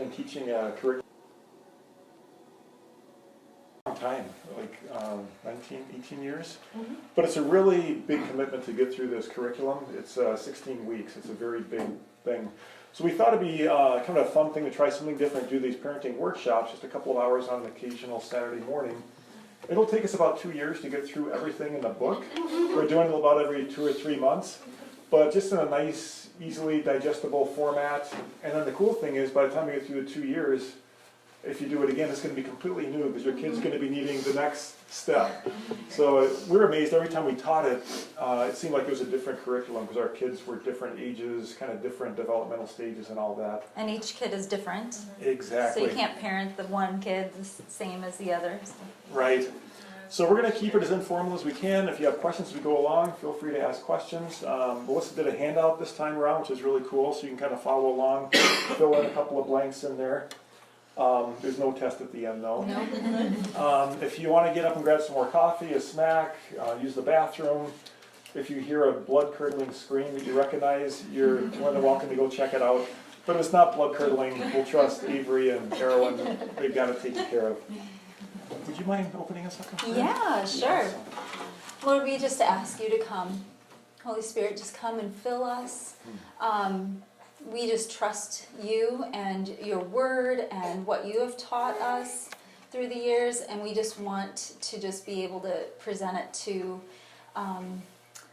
been teaching a curriculum time, like 19, 18 years. Mm-hmm. But it's a really big commitment to get through this curriculum. It's 16 weeks. It's a very big thing. So we thought it'd be kind of a fun thing to try something different, do these parenting workshops, just a couple of hours on an occasional Saturday morning. It'll take us about 2 years to get through everything in the book. We're doing it about every 2 or 3 months, but just in a nice, easily digestible format. And then the cool thing is, by the time we get through the 2 years, if you do it again, it's going to be completely new because your kid's going to be needing the next step. So we're amazed every time we taught it, it seemed like it was a different curriculum because our kids were different ages, kind of different developmental stages and all that. And each kid is different. Exactly. So you can't parent the one kid the same as the others. Right. So we're going to keep it as informal as we can. If you have questions as we go along, feel free to ask questions. Melissa did a handout this time around, which is really cool, so you can kind of follow along, fill in a couple of blanks in there. There's no test at the end, though. No. If you want to get up and grab some more coffee, a snack, use the bathroom, if you hear a blood-curdling scream that you recognize, you're more than welcome to go check it out. But if it's not blood-curdling, we'll trust Avery and Carolyn. They've got it taken care of. Would you mind opening us up? Yeah, sure. Lord, we just ask you to come. Holy Spirit, just come and fill us. We just trust you and your word and what you have taught us through the years, and we just want to just be able to present it to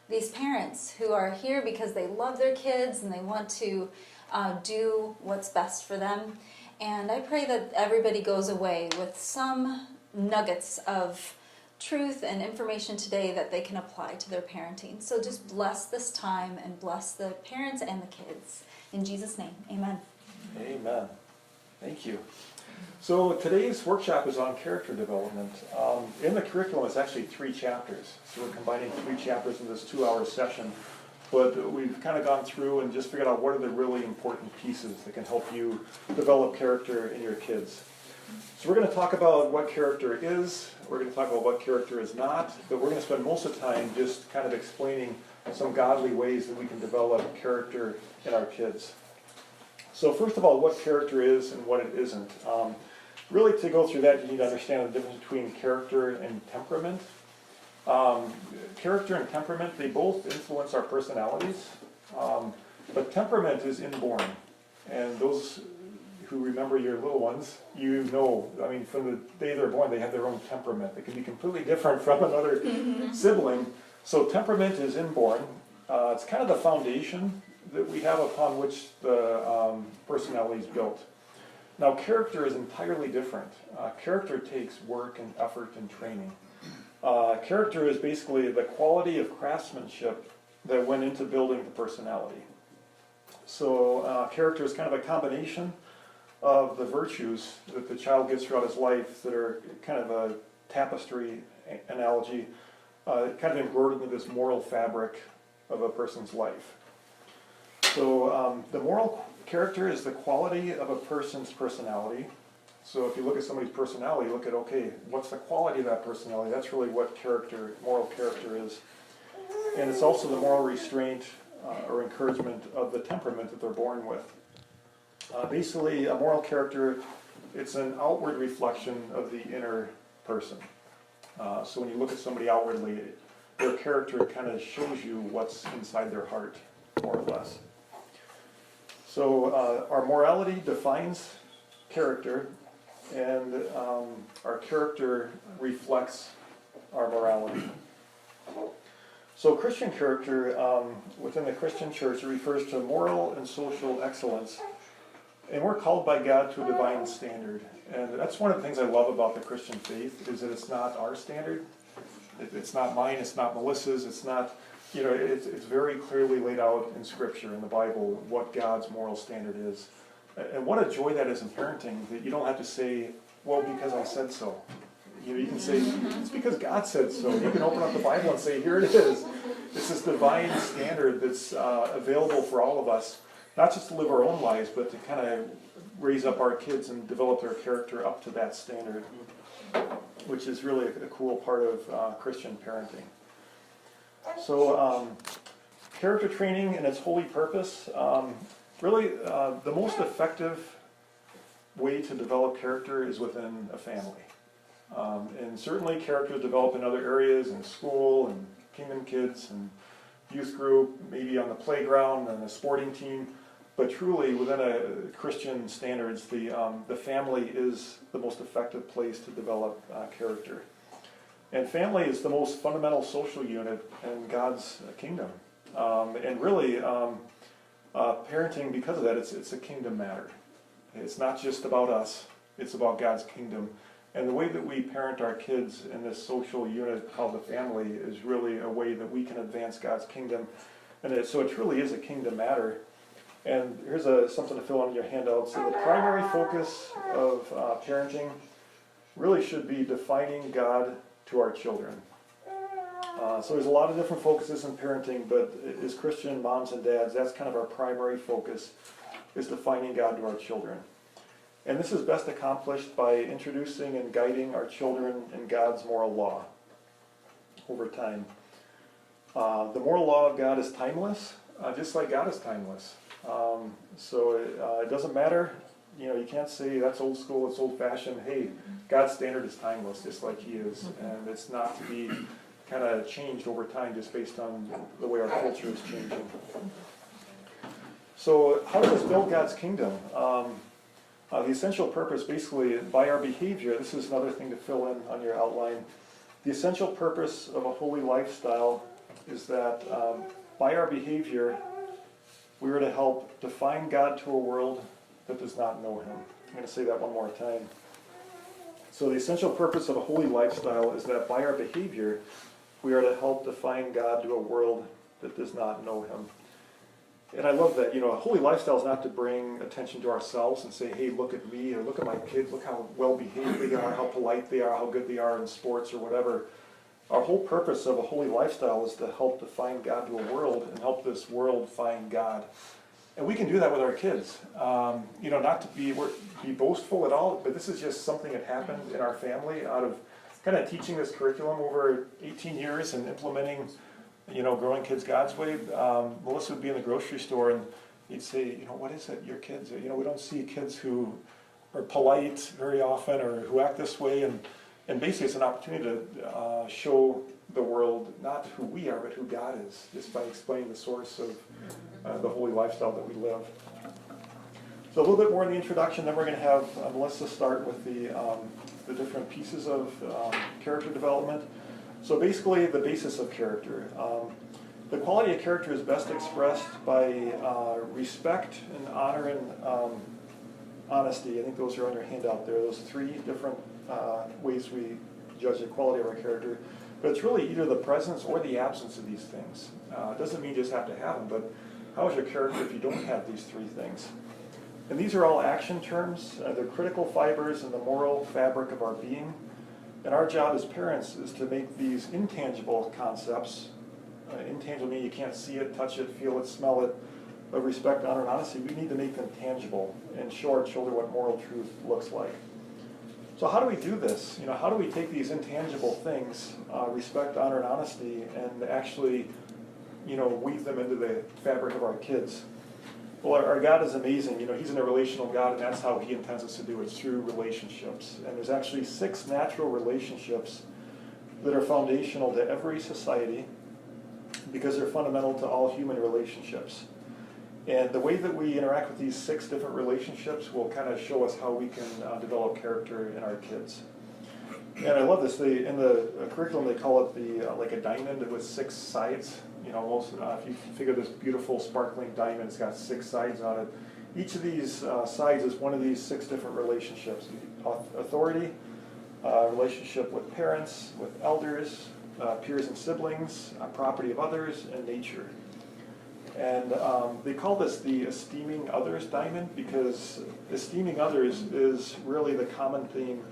these parents who are here because they love their kids and they want to do what's best for them. And I pray that everybody goes away with some nuggets of truth and information today that they can apply to their parenting. So just bless this time and bless the parents and the kids. In Jesus' name, amen. Amen. Thank you. So today's workshop is on character development. In the curriculum, it's actually 3 chapters. So we're combining 3 chapters in this 2-hour session. But we've kind of gone through and just figured out what are the really important pieces that can help you develop character in your kids. So we're going to talk about what character is, we're going to talk about what character is not, but we're going to spend most of the time just kind of explaining some godly ways that we can develop character in our kids. So first of all, what character is and what it isn't. Really, to go through that, you need to understand the difference between character and temperament. Character and temperament, they both influence our personalities, but temperament is inborn. And those who remember your little ones, you know, I mean, from the day they're born, they have their own temperament. It can be completely different from another sibling. So temperament is inborn. It's kind of the foundation that we have upon which the personality is built. Now, character is entirely different. Character takes work and effort and training. Character is basically the quality of craftsmanship that went into building the personality. So character is kind of a combination of the virtues that the child gets throughout his life that are kind of a tapestry analogy, kind of embroidered into this moral fabric of a person's life. So the moral character is the quality of a person's personality. So if you look at somebody's personality, look at, okay, what's the quality of that personality? That's really what character, moral character is. And it's also the moral restraint or encouragement of the temperament that they're born with. Basically, a moral character, it's an outward reflection of the inner person. So when you look at somebody outwardly, their character kind of shows you what's inside their heart, more or less. So our morality defines character, and our character reflects our morality. So Christian character, within the Christian church, it refers to moral and social excellence. And we're called by God to a divine standard. And that's one of the things I love about the Christian faith, is that it's not our standard. It's not mine, it's not Melissa's, it's not, you know, it's very clearly laid out in Scripture, in the Bible, what God's moral standard is. And what a joy that is in parenting, that you don't have to say, well, because I said so. You know, you can say, it's because God said so. You can open up the Bible and say, here it is. It's this divine standard that's available for all of us, not just to live our own lives, but to kind of raise up our kids and develop their character up to that standard, which is really a cool part of Christian parenting. So character training and its holy purpose, really the most effective way to develop character is within a family. And certainly characters develop in other areas, in school, and Kingdom Kids, and youth group, maybe on the playground, and a sporting team. But truly, within a Christian standards, the family is the most effective place to develop character. And family is the most fundamental social unit in God's kingdom. And really, parenting, because of that, it's a kingdom matter. It's not just about us, it's about God's kingdom. And the way that we parent our kids in this social unit called the family is really a way that we can advance God's kingdom. And so it truly is a kingdom matter. And here's something to fill in your handout. So the primary focus of parenting really should be defining God to our children. So there's a lot of different focuses in parenting, but as Christian moms and dads, that's kind of our primary focus, is defining God to our children. And this is best accomplished by introducing and guiding our children in God's moral law over time. The moral law of God is timeless, just like God is timeless. So it doesn't matter, you can't say that's old school, it's old fashioned. Hey, God's standard is timeless, just like He is, and it's not to be kind of changed over time just based on the way our culture is changing. So how does this build God's kingdom? The essential purpose, basically, by our behavior, this is another thing to fill in on your outline. The essential purpose of a holy lifestyle is that by our behavior, we are to help define God to a world that does not know Him. I'm going to say that one more time. So the essential purpose of a holy lifestyle is that by our behavior, we are to help define God to a world that does not know Him. And I love that, a holy lifestyle is not to bring attention to ourselves and say, hey, look at me, or look at my kids, look how well behaved they are, how polite they are, how good they are in sports or whatever. Our whole purpose of a holy lifestyle is to help define God to a world and help this world find God. And we can do that with our kids. Not to be boastful at all, but this is just something that happened in our family out of kind of teaching this curriculum over 18 years and implementing growing kids God's way. Melissa would be in the grocery store and he'd say, what is it, your kids? We don't see kids who are polite very often or who act this way. And basically it's an opportunity to show the world not who we are, but who God is, just by explaining the source of the holy lifestyle that we live. So a little bit more in the introduction, then we're going to have Melissa start with the different pieces of character development. So basically, the basis of character. The quality of character is best expressed by respect and honor and honesty. I think those are on your handout there. Those three different ways we judge the quality of our character. But it's really either the presence or the absence of these things. It doesn't mean you just have to have them, but how is your character if you don't have these three things? And these are all action terms. They're critical fibers in the moral fabric of our being. And our job as parents is to make these intangible concepts, intangible meaning you can't see it, touch it, feel it, smell it, of respect, honor, and honesty, we need to make them tangible and show our children what moral truth looks like. So how do we do this? How do we take these intangible things, respect, honor, and honesty, and actually, weave them into the fabric of our kids? Well, our God is amazing. He's a relational God, and that's how He intends us to do it, through relationships. And there's actually 6 natural relationships that are foundational to every society because they're fundamental to all human relationships. And the way that we interact with these 6 different relationships will kind of show us how we can develop character in our kids. And I love this. In the curriculum, they call it like a diamond with 6 sides. If you figure this beautiful sparkling diamond, it's got 6 sides on it. Each of these sides is one of these 6 different relationships. Authority, relationship with parents, with elders, peers and siblings, property of others, and nature. And they call this the esteeming others diamond because esteeming others is really the common theme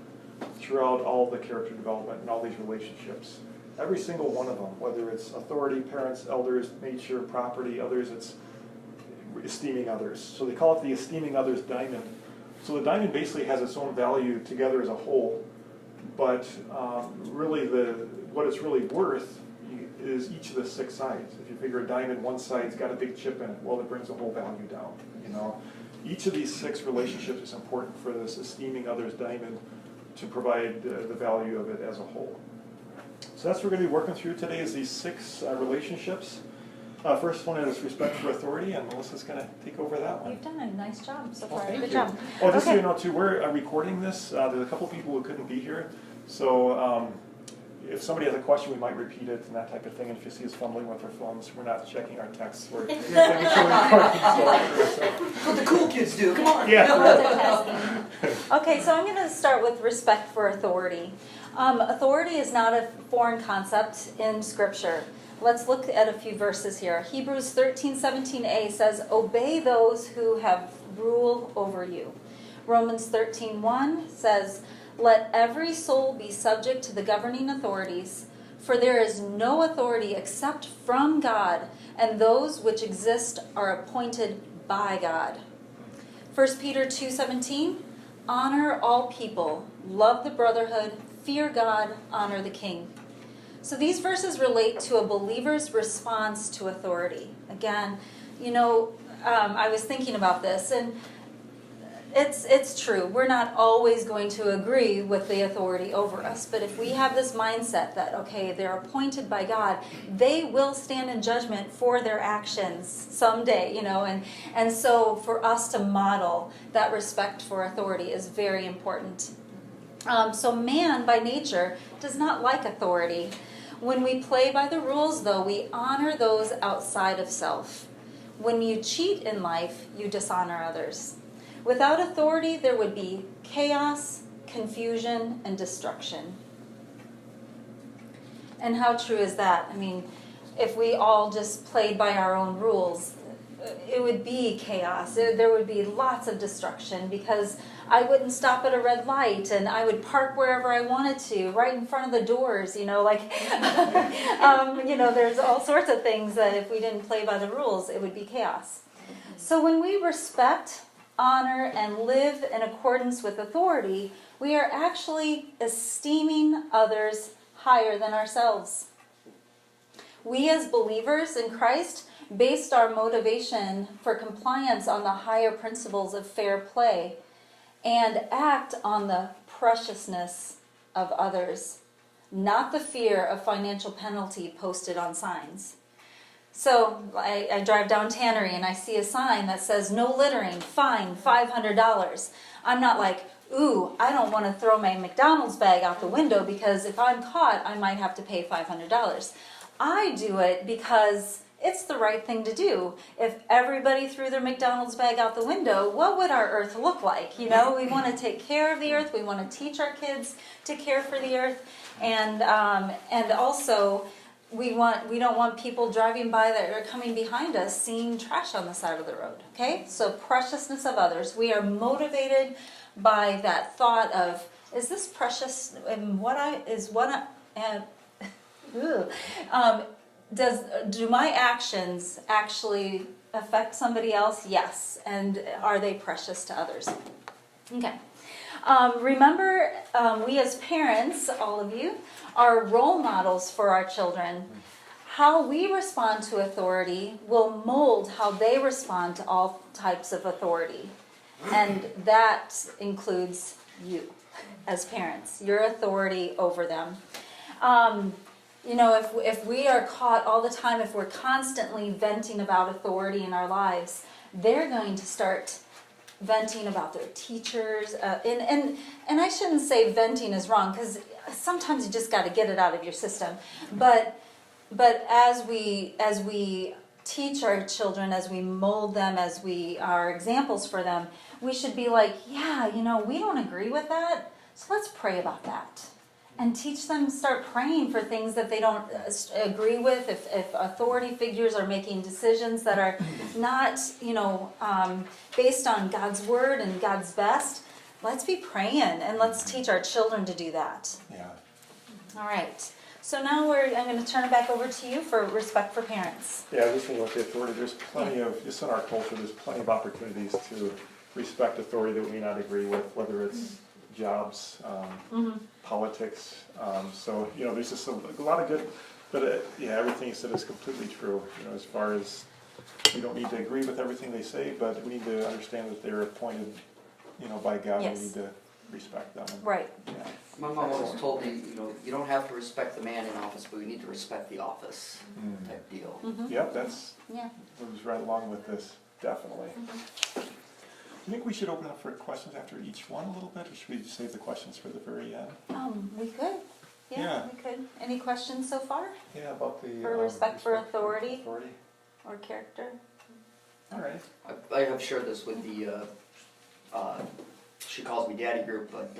throughout all the character development and all these relationships. Every single one of them, whether it's authority, parents, elders, nature, property, others, it's esteeming others. So they call it the esteeming others diamond. So the diamond basically has its own value together as a whole, but really what it's really worth is each of the 6 sides. If you figure a diamond, one side's got a big chip in it, well, it brings the whole value down. each of these 6 relationships is important for this esteeming others diamond to provide the value of it as a whole. So that's what we're going to be working through today is these 6 relationships. First one is respect for authority, and Melissa's going to take over that one. You've done a nice job so Well, far. thank Good you. job. Oh, just so Okay. you know too, we're recording this. There's a couple people who couldn't be here, so if somebody has a question, we might repeat it and that type of thing. And if you see us fumbling with our phones, we're not checking our texts. We're making sure we're recording. That's what the cool kids do, come on. Yeah. Multitasking. Okay, so I'm going to start with respect for authority. Authority is not a foreign concept in Scripture. Let's look at a few verses here. Hebrews 13:17a says, "Obey those who have rule over you." Romans 13:1 says, "Let every soul be subject to the governing authorities, for there is no authority except from God, and those which exist are appointed by God." 1 Peter 2:17, "Honor all people, love the brotherhood, fear God, honor the king." So these verses relate to a believer's response to authority. Again, I was thinking about this, and it's true. We're not always going to agree with the authority over us, but if we have this mindset that, okay, they're appointed by God, they will stand in judgment for their actions someday, and so for us to model that respect for authority is very important. So man, by nature, does not like authority. When we play by the rules, though, we honor those outside of self. When you cheat in life, you dishonor others. Without authority, there would be chaos, confusion, and destruction. And how true is that? I mean, if we all just played by our own rules, it would be chaos. There would be lots of destruction because I wouldn't stop at a red light and I would park wherever I wanted to, right in front of the doors, there's all sorts of things that if we didn't play by the rules, it would be chaos. So when we respect, honor, and live in accordance with authority, we are actually esteeming others higher than ourselves. We as believers in Christ based our motivation for compliance on the higher principles of fair play and act on the preciousness of others, not the fear of financial penalty posted on signs. So I drive down Tannery and I see a sign that says no littering, fine $500. I'm not like, ooh, I don't want to throw my McDonald's bag out the window because if I'm caught, I might have to pay $500. I do it because it's the right thing to do. If everybody threw their McDonald's bag out the window, what would our earth look like? We want to take care of the earth. We want to teach our kids to care for the earth, and also we don't want people driving by that are coming behind us seeing trash on the side of the road. Okay, so preciousness of others. We are motivated by that thought of, is this precious? And do my actions actually affect somebody else? Yes. And are they precious to others? Okay. Remember, we as parents, all of you, are role models for our children. How we respond to authority will mold how they respond to all types of authority. And that includes you as parents, your authority over them. If we are caught all the time, if we're constantly venting about authority in our lives, they're going to start venting about their teachers. And I shouldn't say venting is wrong, because sometimes you just got to get it out of your system. But as we teach our children, as we mold them, as we are examples for them, we should be like, yeah, we don't agree with that, so let's pray about that. And teach them, start praying for things that they don't agree with. If authority figures are making decisions that are not, based on God's word and God's best, let's be praying and let's teach our children to do that. Yeah. All right. So now I'm going to turn it back over to you for respect for parents. Yeah, just think about the authority. There's plenty of, just in our culture, there's plenty of opportunities to respect authority that we may not agree with, whether it's jobs, politics. So, there's just a lot of good, but everything you said is completely true, as far as We don't need to agree with everything they say, but we need to understand that they're appointed, by God, and Yes. we need to respect them. Right. Yeah. My mom always told me, you don't have to respect the man in office, but you need to respect the office type deal. Yep, that's, Yeah. moves right along with this, definitely. Do you think we should open up for questions after each one a little bit, or should we save the questions for the very end? We could. Yeah, Yeah. we could. Any questions so far? Yeah, about the. For respect for authority? Authority, Or character? all right. I have shared this with the, she calls me daddy group, but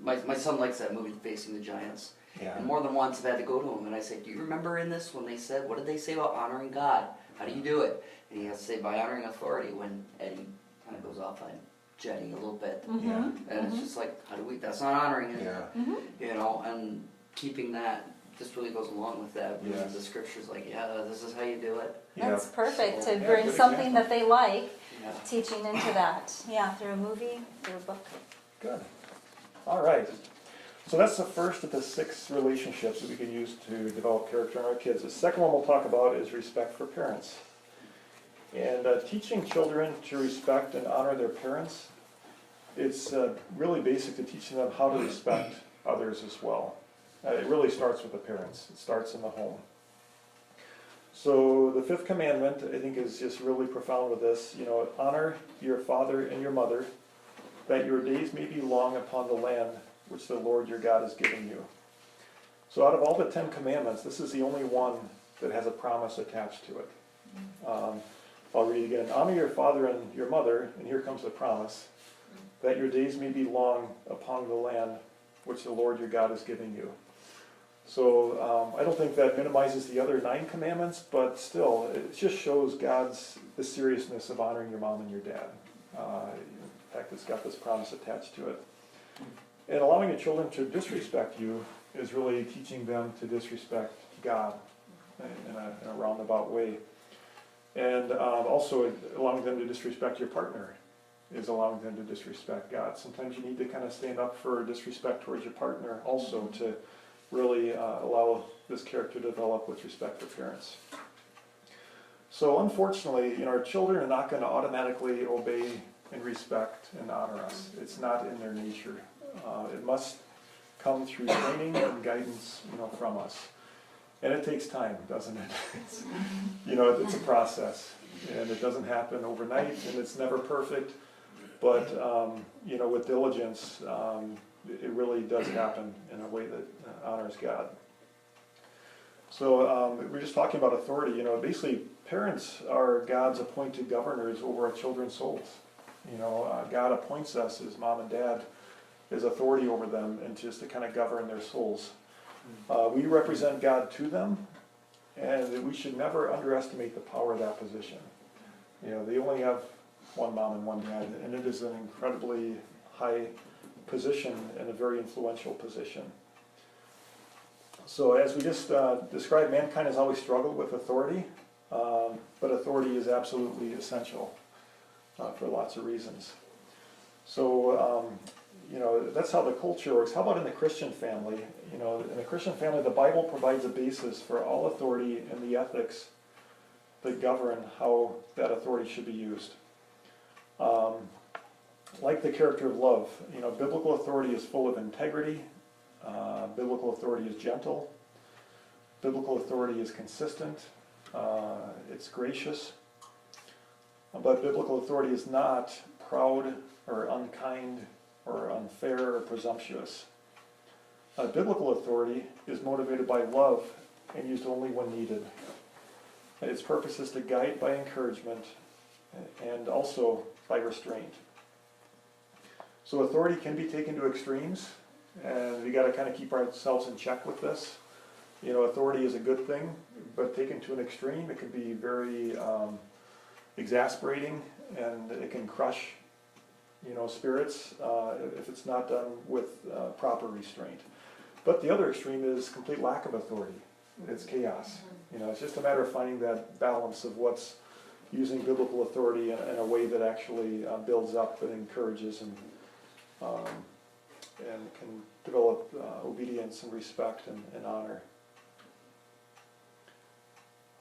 my son likes that movie, Facing the Giants. Yeah. And more than once I've had to go to him and I say, do you remember in this when they said, what did they say about honoring God? How do you do it? And he has to say, by honoring authority, when Eddie kind of goes off on jetting a little bit. Yeah. And it's just like, how do we, that's not honoring it. Yeah. And keeping that just really goes along with that. Yes. The scripture's like, yeah, this is how you do it. Yeah. That's perfect, to Yeah, bring good something example. that they like, Yeah. teaching into that. Yeah, through a movie, through a book. Good. All right. So that's the first of the 6 relationships that we can use to develop character in our kids. The second one we'll talk about is respect for parents. And teaching children to respect and honor their parents, it's really basic to teaching them how to respect others as well. It really starts with the parents. It starts in the home. So the 5th commandment, I think, is just really profound with this. Honor your father and your mother, that your days may be long upon the land which the Lord your God has given you. So out of all the 10 commandments, this is the only one that has a promise attached to it. I'll read it again. Honor your father and your mother, and here comes the promise, that your days may be long upon the land which the Lord your God is giving you. So I don't think that minimizes the other 9 commandments, but still, it just shows the seriousness of honoring your mom and your dad. In fact, it's got this promise attached to it. And allowing your children to disrespect you is really teaching them to disrespect God in a roundabout way. And also allowing them to disrespect your partner is allowing them to disrespect God. Sometimes you need to kind of stand up for disrespect towards your partner also to really allow this character to develop with respect for parents. So unfortunately, our children are not going to automatically obey and respect and honor us. It's not in their nature. It must come through training and guidance, from us. And it takes time, doesn't it? It's a process, and it doesn't happen overnight, and it's never perfect. But with diligence, it really does happen in a way that honors God. So we're just talking about authority. Basically, parents are God's appointed governors over our children's souls. God appoints us as mom and dad as authority over them and just to kind of govern their souls. We represent God to them, and we should never underestimate the power of that position. They only have one mom and one dad, and it is an incredibly high position and a very influential position. So as we just described, mankind has always struggled with authority, but authority is absolutely essential for lots of reasons. So, that's how the culture works. How about in the Christian family? In the Christian family, the Bible provides a basis for all authority and the ethics that govern how that authority should be used. Like the character of love, biblical authority is full of integrity. Biblical authority is gentle. Biblical authority is consistent. It's gracious. But biblical authority is not proud or unkind or unfair or presumptuous. Biblical authority is motivated by love and used only when needed. And its purpose is to guide by encouragement and also by restraint. So authority can be taken to extremes, and we got to kind of keep ourselves in check with this. Authority is a good thing, but taken to an extreme, it can be very exasperating, and it can crush spirits if it's not done with proper restraint. But the other extreme is complete lack of authority. It's chaos. It's just a matter of finding that balance of what's using biblical authority in a way that actually builds up and encourages and can develop obedience and respect and honor.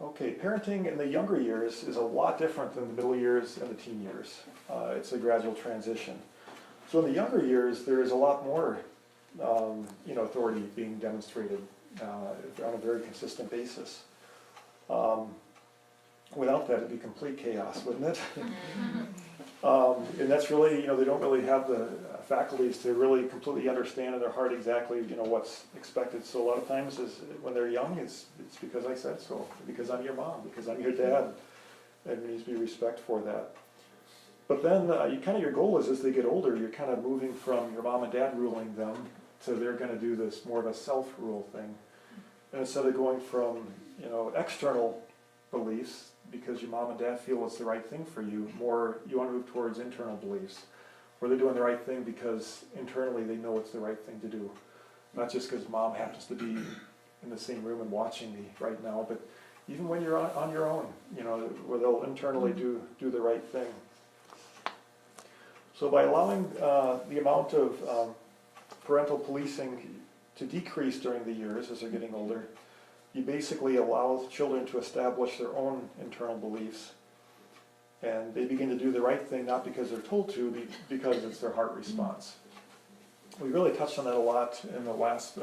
Okay, parenting in the younger years is a lot different than the middle years and the teen years. It's a gradual transition. So in the younger years, there is a lot more, authority being demonstrated on a very consistent basis. Without that, it'd be complete chaos, wouldn't it? And that's really, they don't really have the faculties to really completely understand in their heart exactly, what's expected. So a lot of times is when they're young, it's because I said so, because I'm your mom, because I'm your dad. And there needs to be respect for that. But then your goal is as they get older, you're kind of moving from your mom and dad ruling them to they're going to do this more of a self-rule thing. And instead of going from, external beliefs, because your mom and dad feel it's the right thing for you, more you want to move towards internal beliefs, where they're doing the right thing because internally they know it's the right thing to do. Not just because mom happens to be in the same room and watching me right now, but even when you're on your own, where they'll internally do the right thing. So by allowing the amount of parental policing to decrease during the years as they're getting older, you basically allow children to establish their own internal beliefs. And they begin to do the right thing, not because they're told to, because it's their heart response. We really touched on that a lot in the last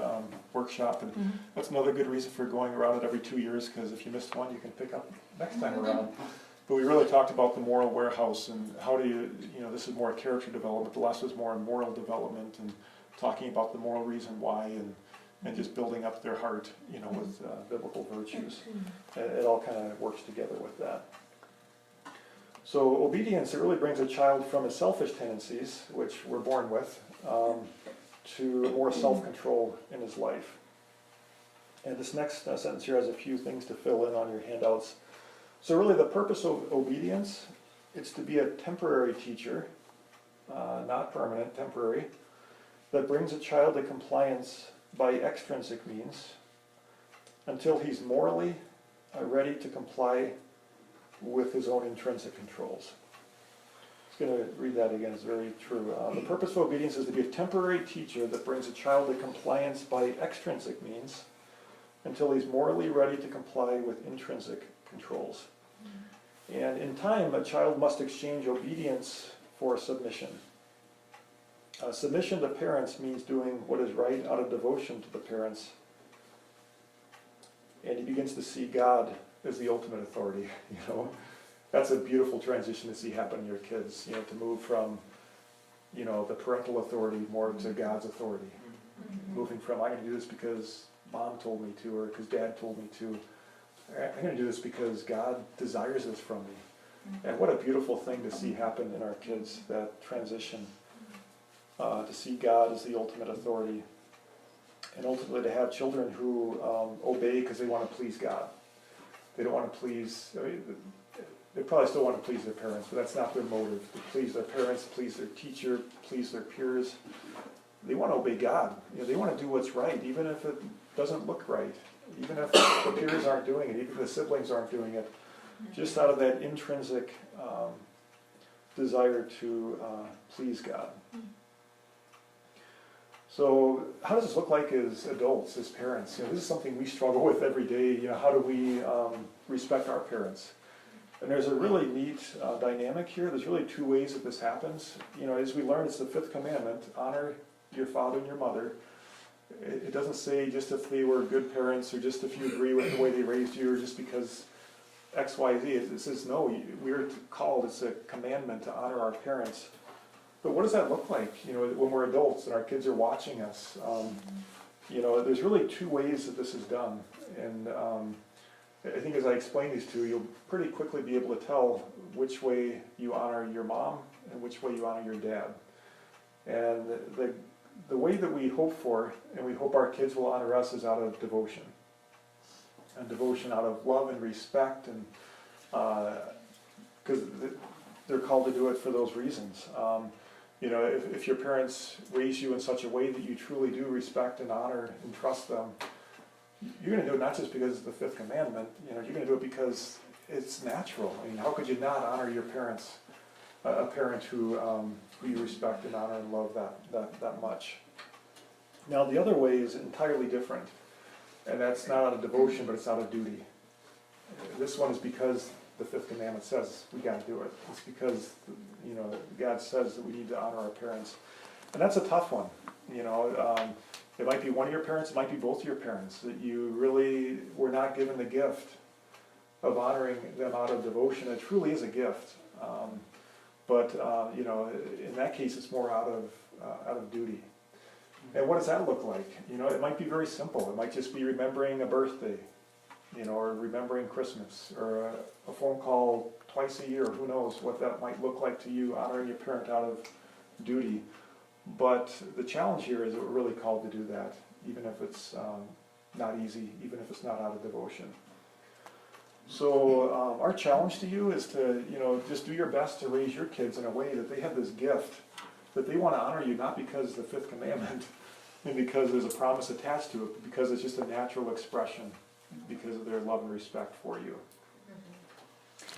workshop, and that's another good reason for going around it every 2 years, because if you missed one, you can pick up next time around. But we really talked about the moral warehouse and how do you, this is more character development. The last was more moral development and talking about the moral reason why and just building up their heart, with biblical virtues. And it all kind of works together with that. So obedience, it really brings a child from his selfish tendencies, which we're born with, to more self-control in his life. And this next sentence here has a few things to fill in on your handouts. So really the purpose of obedience, it's to be a temporary teacher, not permanent, temporary, that brings a child to compliance by extrinsic means until he's morally ready to comply with his own intrinsic controls. I'm going to read that again, it's very true. The purpose of obedience is to be a temporary teacher that brings a child to compliance by extrinsic means until he's morally ready to comply with intrinsic controls. And in time, a child must exchange obedience for submission. Submission to parents means doing what is right out of devotion to the parents. And he begins to see God as the ultimate authority, That's a beautiful transition to see happen in your kids, to move from, the parental authority more to God's authority. Moving from, I'm going to do this because mom told me to, or because dad told me to. I'm going to do this because God desires this from me. And what a beautiful thing to see happen in our kids, that transition. To see God as the ultimate authority. And ultimately to have children who obey because they want to please God. They don't want to please, they probably still want to please their parents, but that's not their motive. To please their parents, please their teacher, please their peers. They want to obey God. They want to do what's right, even if it doesn't look right. Even if the peers aren't doing it, even if the siblings aren't doing it. Just out of that intrinsic desire to please God. So how does this look like as adults, as parents? This is something we struggle with every day. How do we respect our parents? And there's a really neat dynamic here. There's really two ways that this happens. As we learn, it's the fifth commandment, honor your father and your mother. It doesn't say just if they were good parents or just if you agree with the way they raised you or just because X, Y, Z. It says no, we're called, it's a commandment to honor our parents. But what does that look like, when we're adults and our kids are watching us? There's really two ways that this is done. And I think as I explain these two, you'll pretty quickly be able to tell which way you honor your mom and which way you honor your dad. And the way that we hope for, and we hope our kids will honor us, is out of devotion. And devotion out of love and respect, and because they're called to do it for those reasons. If your parents raise you in such a way that you truly do respect and honor and trust them, you're going to do it not just because it's the fifth commandment, you're going to do it because it's natural. How could you not honor your parents, a parent who you respect and honor and love that much? Now the other way is entirely different, and that's not out of devotion, but it's out of duty. This one is because the fifth commandment says we gotta do it. It's because, you know, God says that we need to honor our parents. And that's a tough one, you know. It might be one of your parents, it might be both of your parents, that you really were not given the gift of honoring them out of devotion. It truly is a gift. But you know, in that case, it's more out of duty. And what does that look like? You know, it might be very simple. It might just be remembering a birthday, you know, or remembering Christmas, or a phone call twice a year. Who knows what that might look like to you, honoring your parent out of duty. But the challenge here is that we're really called to do that, even if it's not easy, even if it's not out of devotion. So our challenge to you is to, you know, just do your best to raise your kids in a way that they have this gift, that they want to honor you, not because the fifth commandment, and because there's a promise attached to it, but because it's just a natural expression, because of their love and respect for you.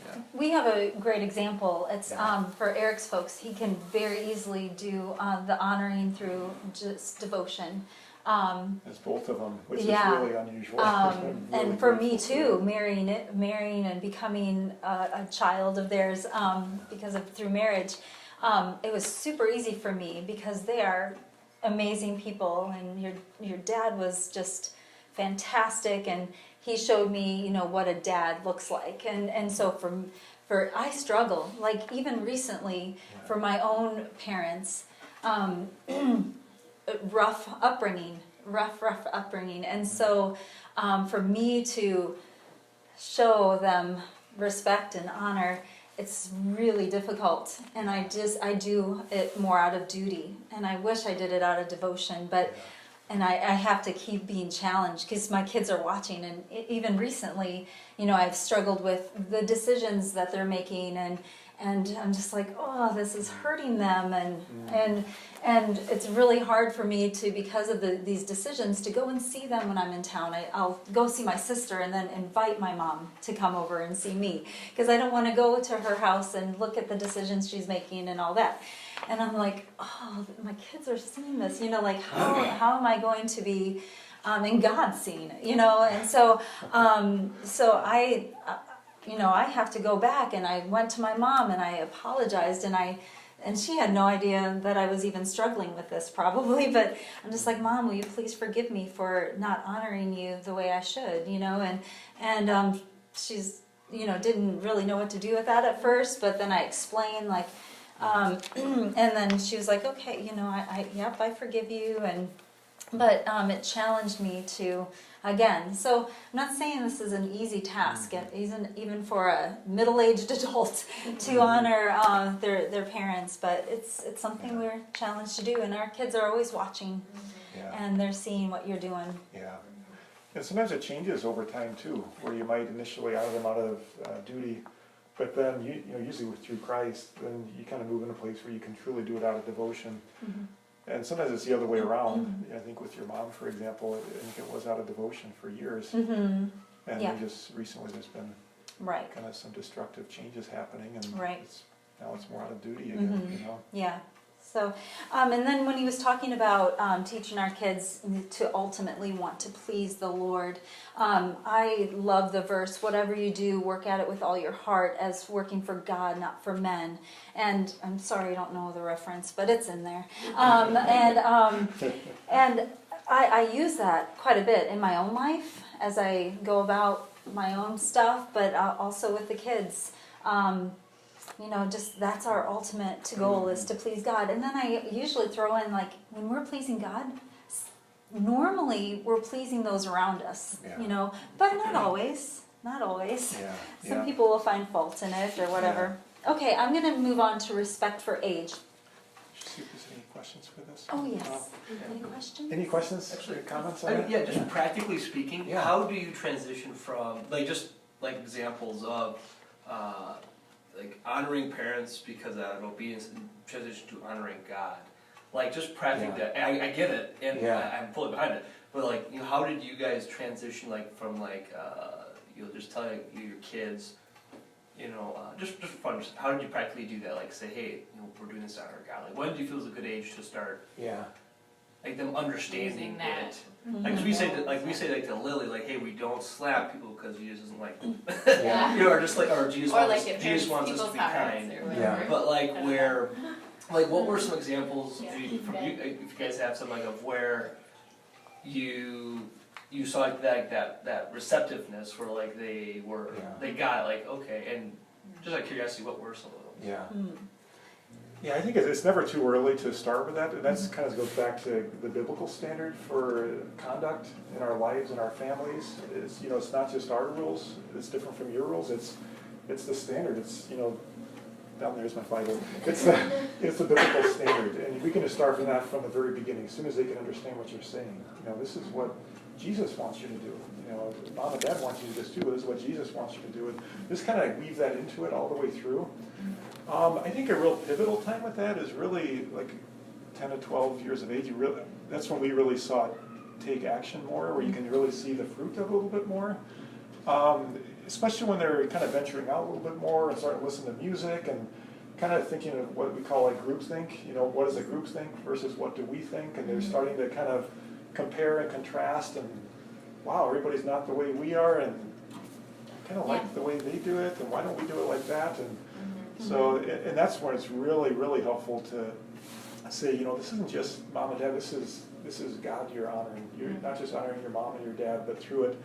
Yeah. We have a great example. It's Yeah. for Eric's folks. He can very easily do the honoring through just devotion. There's both of them, which Yeah. is really unusual. And Really for me grateful too, for marrying and becoming a child of theirs because of through marriage, it was super easy for me because they are amazing people, and your dad was just fantastic, and he showed me, you know, what a dad looks like, and so for I struggle, like even recently for my own parents, rough upbringing, and so for me to show them respect and honor, it's really difficult, and I do it more out of duty, and I wish I did it out of devotion, but and I have to keep being challenged because my kids are watching, and even recently, you know, I've struggled with the decisions that they're making, and I'm just like, oh, this is hurting them, and it's really hard for me to, because of these decisions, to go and see them when I'm in town. I'll go see my sister and then invite my mom to come over and see me, because I don't want to go to her house and look at the decisions she's making and all that. And I'm like, oh, my kids are seeing this, you know, like how am I going to be in God seeing it, you know? And so I you know, I have to go back, and I went to my mom and I apologized, and she had no idea that I was even struggling with this probably, but I'm just like, Mom, will you please forgive me for not honoring you the way I should, you know? And she's, you know, didn't really know what to do with that at first, but then I explained, like, and then she was like, okay, you know, yep, I forgive you, but it challenged me to, again, so I'm not saying this is an easy task, even for a middle-aged adult to honor their parents, but it's something we're challenged to do, and our kids are always watching, and they're seeing what you're doing. Yeah. And sometimes it changes over time too, where you might initially honor them out of duty, but then you know, usually through Christ, then you kind of move in a place where you can truly do it out of devotion. And sometimes it's the other way around. I think with your mom, for example, I think it was out of devotion for years. And then just recently there's been kind of some destructive changes happening, and now it's more out of duty again, you know? Yeah. So, and then when he was talking about teaching our kids to ultimately want to please the Lord, I love the verse, whatever you do, work at it with all your heart as working for God, not for men. And I'm sorry, I don't know the reference, but it's in there. And I use that quite a bit in my own life as I go about my own stuff, but also with the kids. You know, just that's our ultimate goal, is to please God. And then I usually throw in, like, when we're pleasing God, normally we're pleasing those around us, you know, but not always. Some people will find fault in it or whatever. Okay, I'm going to move on to respect for age. See if there's any questions for this. Oh, yes. Any questions? Any questions, actually, comments on that? Yeah, just practically speaking, Yeah. how do you transition from, like, just like examples of, like honoring parents because out of obedience, and transition to honoring God? Like, just practically, I get it, and I'm fully behind it, but like, you know, how did you guys transition, like, from like, you know, just telling your kids, you know, just fun, how did you practically do that? Like, say, hey, you know, we're doing this to honor God. Like, when did you feel was a good age to start? Yeah. like them understanding Using that. it. Like we say to Lily, like, hey, we don't slap people because Jesus doesn't like them. Yeah. You know, or just like, or Jesus Or wants like us, it Jesus hurts wants us to people's be hearts kind. or whatever. But like where, like what were some examples Yeah. from you, if you guys have some like of where you saw like that receptiveness where like they got it, like, okay, and just out of curiosity, what were some of those? Yeah. Mm. Yeah, I think it's never too early to start with that, and that's kind of goes back to the biblical standard for conduct in our lives and our families. It's, you know, it's not just our rules, it's different from your rules, it's the standard, it's, you know, down there's my Bible. It's the biblical standard, and we can just start from that from the very beginning, as soon as they can understand what you're saying. You know, this is what Jesus wants you to do. You know, mom and dad want you to do this too, this is what Jesus wants you to do. And just kind of weave that into it all the way through. I think a real pivotal time with that is really like 10 to 12 years of age. That's when we really saw it take action more, where you can really see the fruit of it a little bit more. Especially when they're kind of venturing out a little bit more and starting to listen to music and kind of thinking of what we call like groupthink. You know, what does the group think versus what do we think? And they're starting to kind of compare and contrast and, wow, everybody's not the way we are, and kind of like the way they do it, and why don't we do it like that? And so, and that's when it's really, really helpful to say, you know, this isn't just mom and dad, this is God you're honoring. You're not just honoring your mom and your dad, but through it,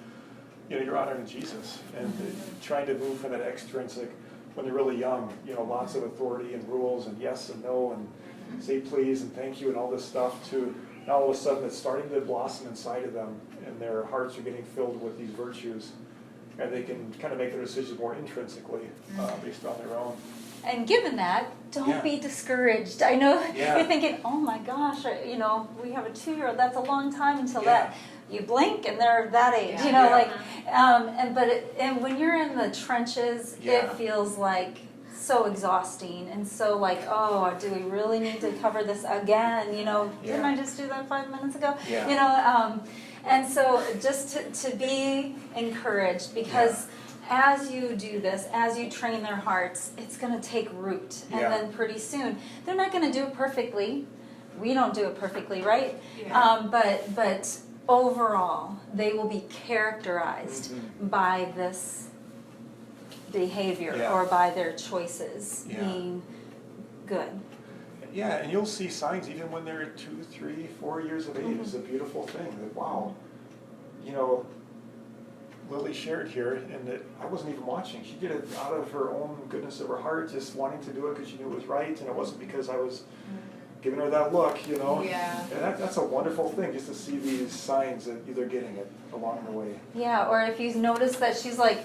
you know, you're honoring Jesus, and trying to move from that extrinsic, when they're really young, you know, lots of authority and rules and yes and no and say please and thank you and all this stuff, to now all of a sudden it's starting to blossom inside of them, and their hearts are getting filled with these virtues, and they can kind of make their decisions more intrinsically based on their own. And given that, don't be discouraged. I know you're thinking, oh my gosh, you know, we have a 2-year-old, that's a long time until that. You blink and they're that age, you know, like, and when you're in the trenches, it feels like so exhausting and so like, oh, do we really need to cover this again? You know, didn't I just do that 5 minutes ago? You know, and so just to be encouraged, because as you do this, as you train their hearts, it's going to take root. And then pretty soon, they're not going to do it perfectly. We don't do it perfectly, right? But overall, they will be characterized by this behavior or by their choices being good. Yeah, and you'll see signs even when they're 2, 3, 4 years of age. It's a beautiful thing. That, wow, you know, Lily shared here, and that I wasn't even watching. She did it out of her own goodness of her heart, just wanting to do it because she knew it was right, and it wasn't because I was giving her that look, you know. Yeah. And that's a wonderful thing, just to see these signs that they're getting it along the way. Yeah, or if you notice that she's like,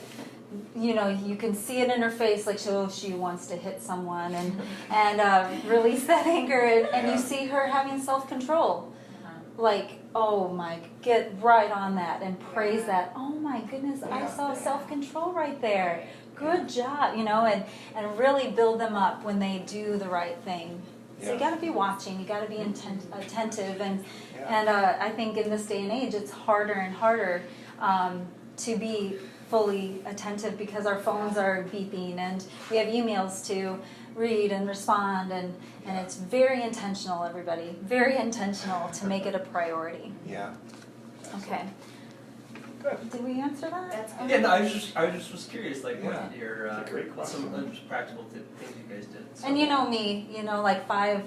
you know, you can see it in her face, like she wants to hit someone and release that anger, and you see her having self-control. Like, oh my, get right on that and praise that. Oh my goodness, I saw self-control right there. Good job, you know, and really build them up when they do the right thing. So you got to be watching, you got to be attentive, and I think in this day and age, it's harder and harder to be fully attentive because our phones are beeping and we have emails to read and respond, and it's very intentional, everybody, very intentional to make it a priority. Yeah. Okay. Good. Did we answer that? That's good. Yeah, no, I just was curious, like what your It's a great what some question. practical things you guys did. So. And you know me, you know, like 5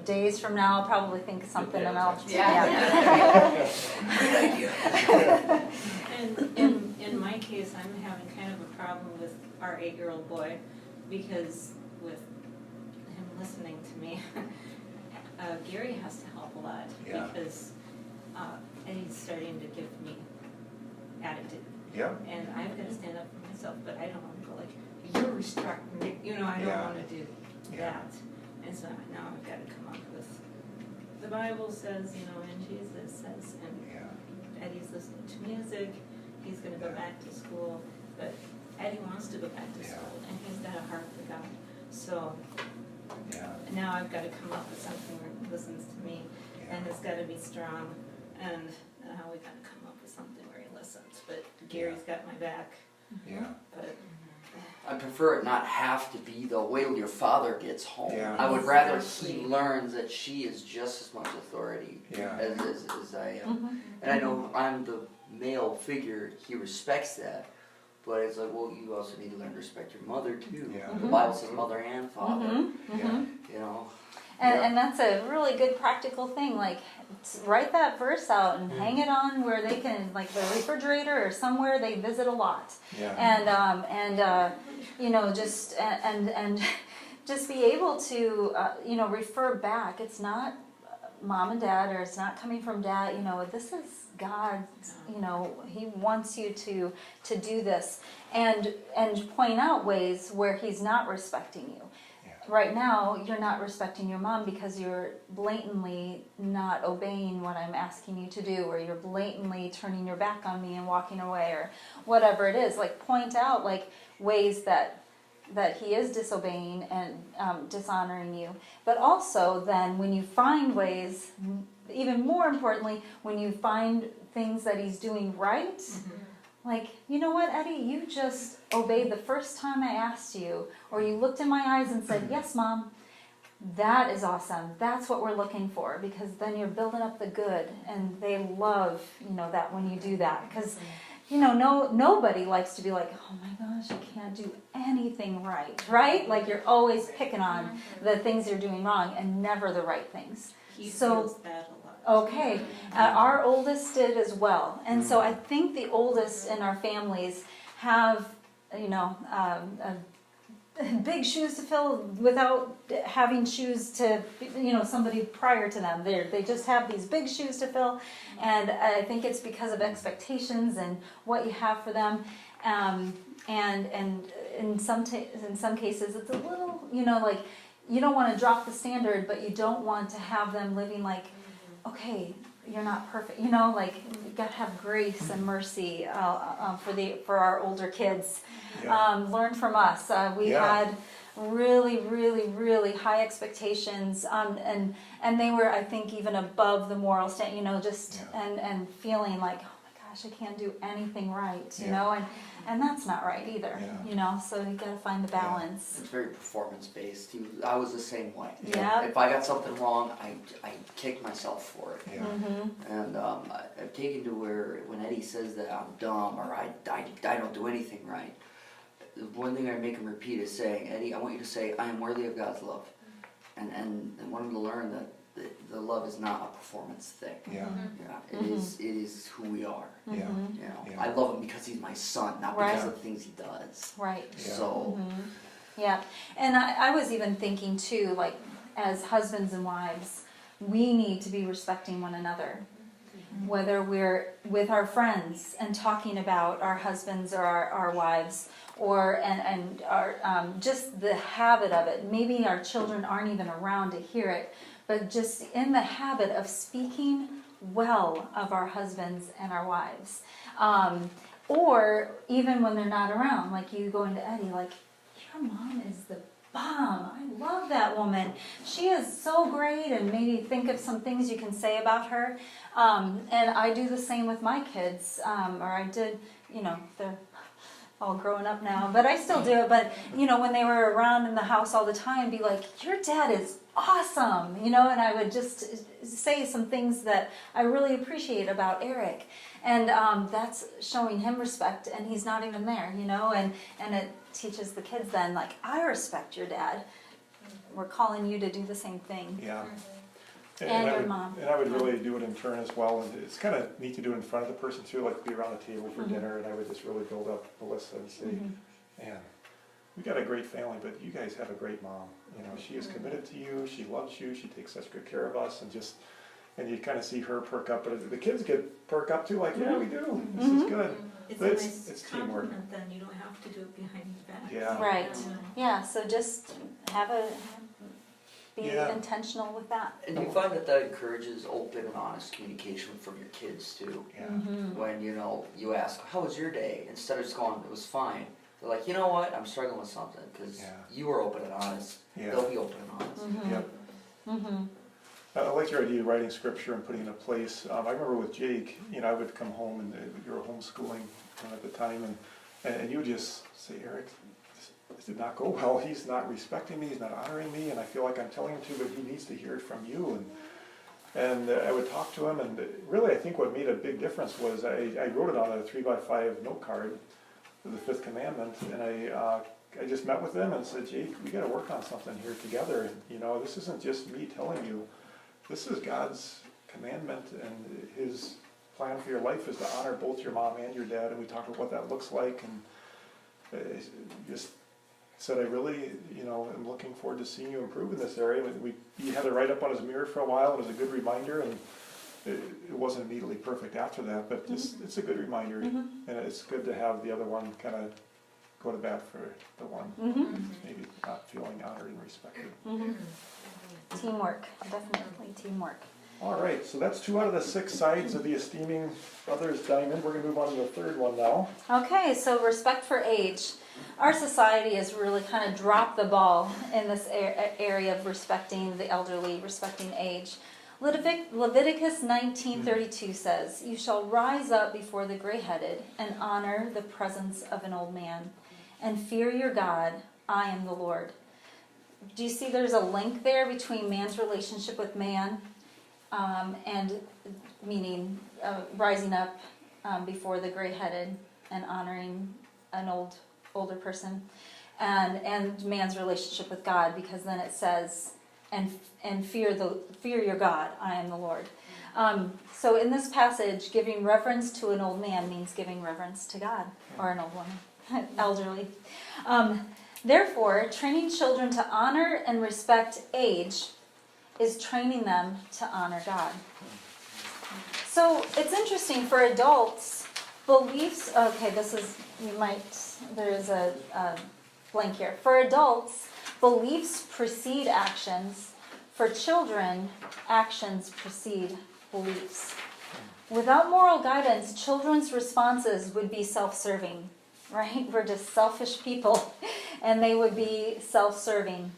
days from now, I'll probably think of something and I'll. Good idea. And in my case, I'm having kind of a problem with our 8-year-old boy, because with him listening to me, Gary has to help a lot, because Eddie's starting to give me attitude. Yeah. And I've got to stand up for myself, but I don't want to go like, you're restricting me, you know, I don't want to do that. And so now I've got to come up with, the Bible says, you know, and Jesus says, and Eddie's listening to music, he's going to go back to school, but Eddie wants to go back to school, and he's got a heart for God. So now I've got to come up with something where he listens to me, and it's got to be strong, and now we've got to come up with something where he listens. But Gary's got my back. Yeah. But I prefer it not have to be the wait till your father gets home. Yeah. I would rather he Exactly. learns that she is just as much authority Yeah. as I am. Mhm. And I know I'm the male figure, he respects that. But it's like, well, you also need to learn to respect your mother too. Yeah. The Bible says mother and father. Mhm, Yeah. mhm. You know. And that's a really good practical thing, like, write that verse out and hang Mm. it on where they can, like the refrigerator or somewhere they visit a lot. Yeah. And you know, just, and just be able to, you know, refer back. It's not mom and dad, or it's not coming from dad, you know, this is God, you know, he wants you to do this, and point out ways where he's not respecting you. Yeah. Right now, you're not respecting your mom because you're blatantly not obeying what I'm asking you to do, or you're blatantly turning your back on me and walking away, or whatever it is. Like, point out like ways that he is disobeying and dishonoring you. But also then when you find ways, even more importantly, when you find things that he's doing right, like, you know what, Eddie, you just obeyed the first time I asked you, or you looked in my eyes and said, yes, Mom, that is awesome. That's what we're looking for, because then you're building up the good, and they love, you know, that when you do that. Because, you know, nobody likes to be like, oh my gosh, I can't do anything right? Like, you're always picking on the things you're doing wrong and never the right things. He So- feels that a lot. Okay, our oldest did as well. And so I think the oldest in our families have, you know, big shoes to fill without having shoes to, you know, somebody prior to them. They just have these big shoes to fill. And I think it's because of expectations and what you have for them. And in some cases, it's a little, you know, like, you don't want to drop the standard, but you don't want to have them living like, okay, you're not perfect. You know, like, you got to have grace and mercy for our older kids. Yeah. Learn from us. We Yeah. had really, really, really high expectations, and they were, I think, even above the moral standard. You know, just and feeling like, oh my gosh, I can't do anything right. You Yeah. know, and that's not right either. Yeah. You know, so you got to find the balance. It's very performance based. I was the same way. Yeah. If I got something wrong, I kicked myself for it. Yeah. Mm-hmm. And I've taken to where when Eddie says that I'm dumb or I don't do anything right, the one thing I make him repeat is saying, Eddie, I want you to say, I am worthy of God's love. And I want him to learn that the love is not a performance thing. Yeah. Yeah, it is who we are. Yeah. You know, Yeah. I love him because he's my son, not Right. because of the things he does. Right. Yeah. So, Yeah, and I was even thinking too, like, as husbands and wives, we need to be respecting one another. Whether we're with our friends and talking about our husbands or our wives, or and our just the habit of it. Maybe our children aren't even around to hear it, but just in the habit of speaking well of our husbands and our wives. Or even when they're not around, like you going to Eddie, like, your mom is the bomb. I love that woman. She is so great, and maybe think of some things you can say about her. And I do the same with my kids, or I did, you know, they're all grown up now, but I still do it. But, you know, when they were around in the house all the time, be like, your dad is awesome, you know, and I would just say some things that I really appreciate about Eric. And that's showing him respect, and he's not even there, you know, and it teaches the kids then, like, I respect your dad. We're calling you to do the same thing. Yeah. And I your would, mom. And I would really do it in turn as well, and it's kind of neat to do it in front of the person too, like be around the table for dinner, and I would just really build up Melissa and say, man, we got a great family, but you guys have a great mom. You know, she is committed to you, she loves you, she takes such good care of us, and you kind of see her perk up, but the kids get perk up too, like, yeah, we do, this is good. It's But a it's nice teamwork. compliment then, you don't have to do it behind your back. Yeah. Right. Yeah, so just be Yeah. intentional with that. and you find that encourages open and honest communication from your kids too. Yeah. When, you know, you ask, how was your day? Instead of just going, it was fine. They're like, you know what, I'm struggling with something, because Yeah. you were open and honest. Yeah. They'll be open and honest. Yep. Mm-hmm. I like your idea of writing scripture and putting it in a place. I remember with Jake, you know, I would come home and you were homeschooling at the time, and you would just say, Eric, did not go well. He's not respecting me, he's not honoring me, and I feel like I'm telling him to, but he needs to hear it from you. And I would talk to him, and really I think what made a big difference was I wrote it on a 3x5 note card, the fifth commandment, and I just met with them and said, Jake, we got to work on something here together. And, this isn't just me telling you. This is God's commandment, and His plan for your life is to honor both your mom and your dad. And we talked about what that looks like, and just said, I really, am looking forward to seeing you improve in this area. He had to write up on his mirror for a while. It was a good reminder, and it wasn't immediately perfect after that, but it's a good reminder, and it's good to have the other one kind of go to bat for the one maybe not feeling honored and respected. Teamwork, definitely teamwork. All right, so that's 2 out of the 6 sides of the esteeming others diamond. We're going to move on to the third one now. Okay, so respect for age. Our society has really kind of dropped the ball in this area of respecting the elderly, respecting age. Leviticus 19:32 says, "You shall rise up before the gray-headed and honor the presence of an old man, and fear your God. I am the Lord." Do you see there's a link there between man's relationship with man, and meaning rising up before the gray-headed and honoring an older person, and man's relationship with God, because then it says, and fear your God, I am the Lord. So in this passage, giving reverence to an old man means giving reverence to God, or an old woman, elderly. Therefore, training children to honor and respect age is training them to honor God. So it's interesting for adults, beliefs, there is a blank here. For adults, beliefs precede actions. For children, actions precede beliefs. Without moral guidance, children's responses would be self-serving, right? We're just selfish people, and they would be self-serving.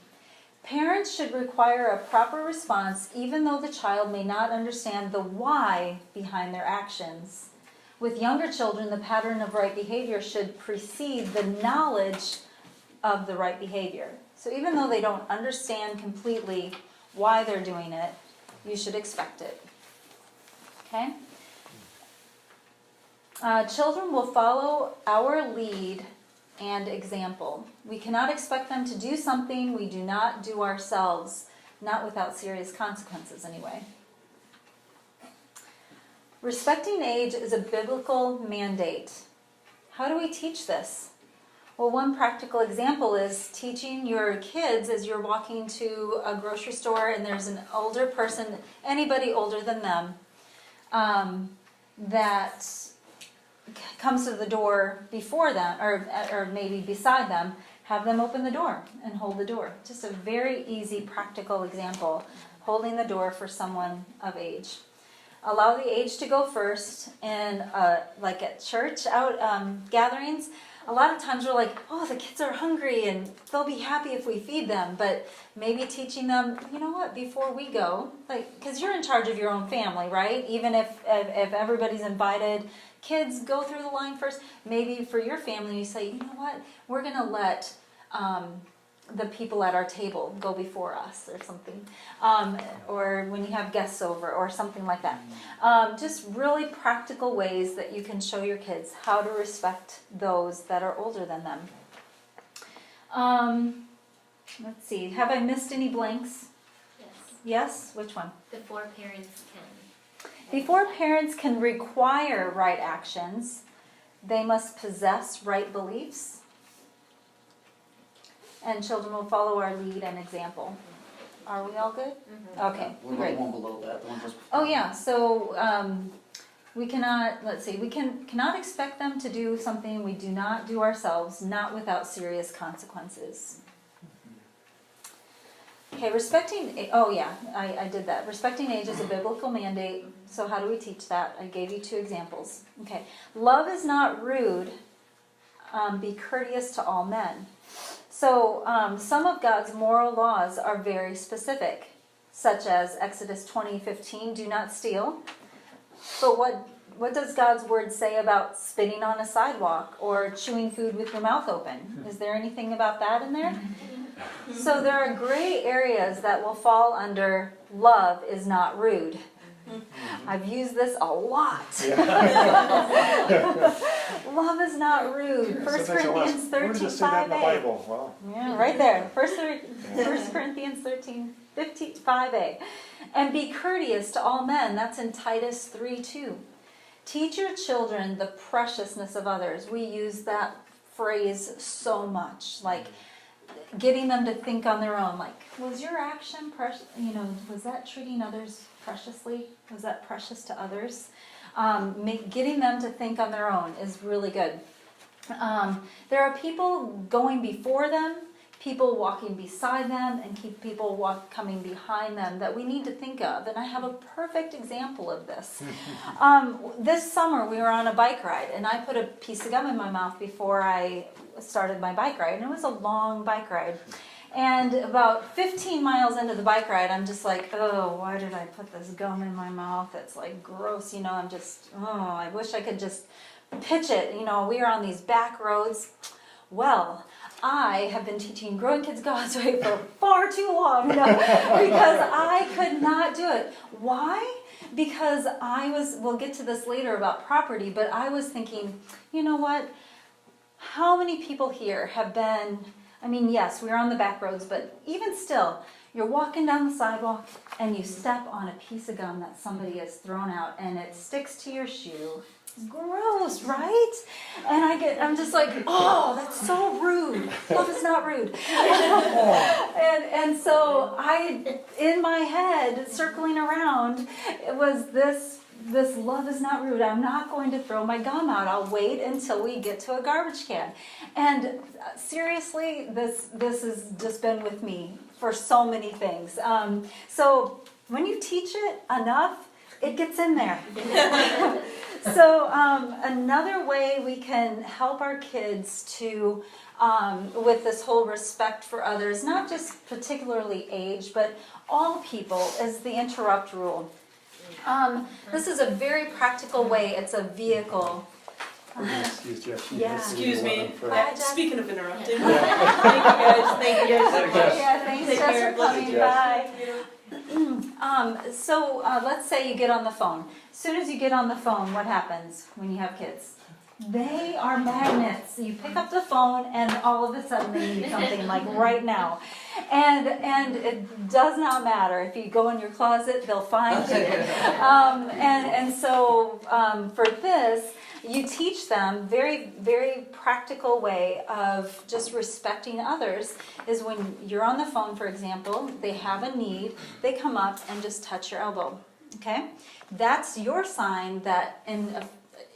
Parents should require a proper response, even though the child may not understand the why behind their actions. With younger children, the pattern of right behavior should precede the knowledge of the right behavior. So even though they don't understand completely why they're doing it, you should expect it. Okay? Children will follow our lead and example. We cannot expect them to do something we do not do ourselves, not without serious consequences anyway. Respecting age is a biblical mandate. How do we teach this? Well, one practical example is teaching your kids as you're walking to a grocery store and there's an older person, anybody older than them, that comes to the door before them, or maybe beside them, have them open the door and hold the door. Just a very easy, practical example, holding the door for someone of age. Allow the age to go first, and like at church gatherings, a lot of times we're like, oh, the kids are hungry and they'll be happy if we feed them, but maybe teaching them, you know what, before we go, because you're in charge of your own family, right? Even if everybody's invited, kids go through the line first. Maybe for your family, you say, you know what, we're going to let the people at our table go before us or something. Or when you have guests over or something like that. Just really practical ways that you can show your kids how to respect those that are older than them. Let's see, have I missed any blanks? Yes. Yes? Which one? Before parents can. Before parents can require right actions, they must possess right beliefs. And children will follow our lead and example. Are we all good? Okay, What about great. the one below that? The one just Oh yeah, so we cannot, cannot expect them to do something we do not do ourselves, not without serious consequences. Okay, I did that. Respecting age is a biblical mandate, so how do we teach that? I gave you 2 examples. Okay, love is not rude, be courteous to all men. So some of God's moral laws are very specific, such as Exodus 20:15, do not steal. But what what does God's word say about spitting on a sidewalk or chewing food with your mouth open? Is there anything about that in there? So there are gray areas that will fall under love is not rude. I've used this a lot. Love is not rude. 1 Corinthians Where does it say that in the 13:5a. Bible? Well, Yeah, right there. 1 Corinthians 13:5a. And be courteous to all men. That's in Titus 3:2. Teach your children the preciousness of others. We use that phrase so much. Like getting them to think on their own. Like, was your action precious? Was that treating others preciously? Was that precious to others? Getting them to think on their own is really good. There are people going before them, people walking beside them, and people coming behind them that we need to think of. And I have a perfect example of this. This summer we were on a bike ride, and I put a piece of gum in my mouth before I started my bike ride, and it was a long bike ride. And about 15 miles into the bike ride, I'm just like, oh, why did I put this gum in my mouth? It's like gross, I'm just, I wish I could just pitch it. We are on these back roads. Well, I have been teaching Growing Kids God's Way for far too long, because I could not do it. Why? Because we'll get to this later about property, but I was thinking, you know what? How many people here have been, yes, we're on the back roads, but even still, you're walking down the sidewalk and you step on a piece of gum that somebody has thrown out and it sticks to your shoe. Gross, right? And I'm just like, oh, that's so rude. Love is not rude. and so in my head, circling around, it was this love is not rude. I'm not going to throw my gum out. I'll wait until we get to a garbage can. And seriously, this has just been with me for so many things. So when you teach it enough, it gets in there. So another way we can help our kids to, with this whole respect for others, not just particularly age, but all people, is the interrupt rule. This is a very practical way. It's a vehicle. excuse Jeff. Excuse me. Bye, Jeff. Speaking of interrupting. Thank you guys. Yeah, thanks Take Jess care. for Love coming. you. Bye. So let's say you get on the phone. As soon as you get on the phone, what happens when you have kids? They are magnets. You pick up the phone and all of a sudden they need something like right now. And it does not matter. If you go in your closet, they'll find it. So for this, you teach them very, very practical way of just respecting others is when you're on the phone, for example, they have a need, they come up and just touch your elbow. Okay? That's your sign that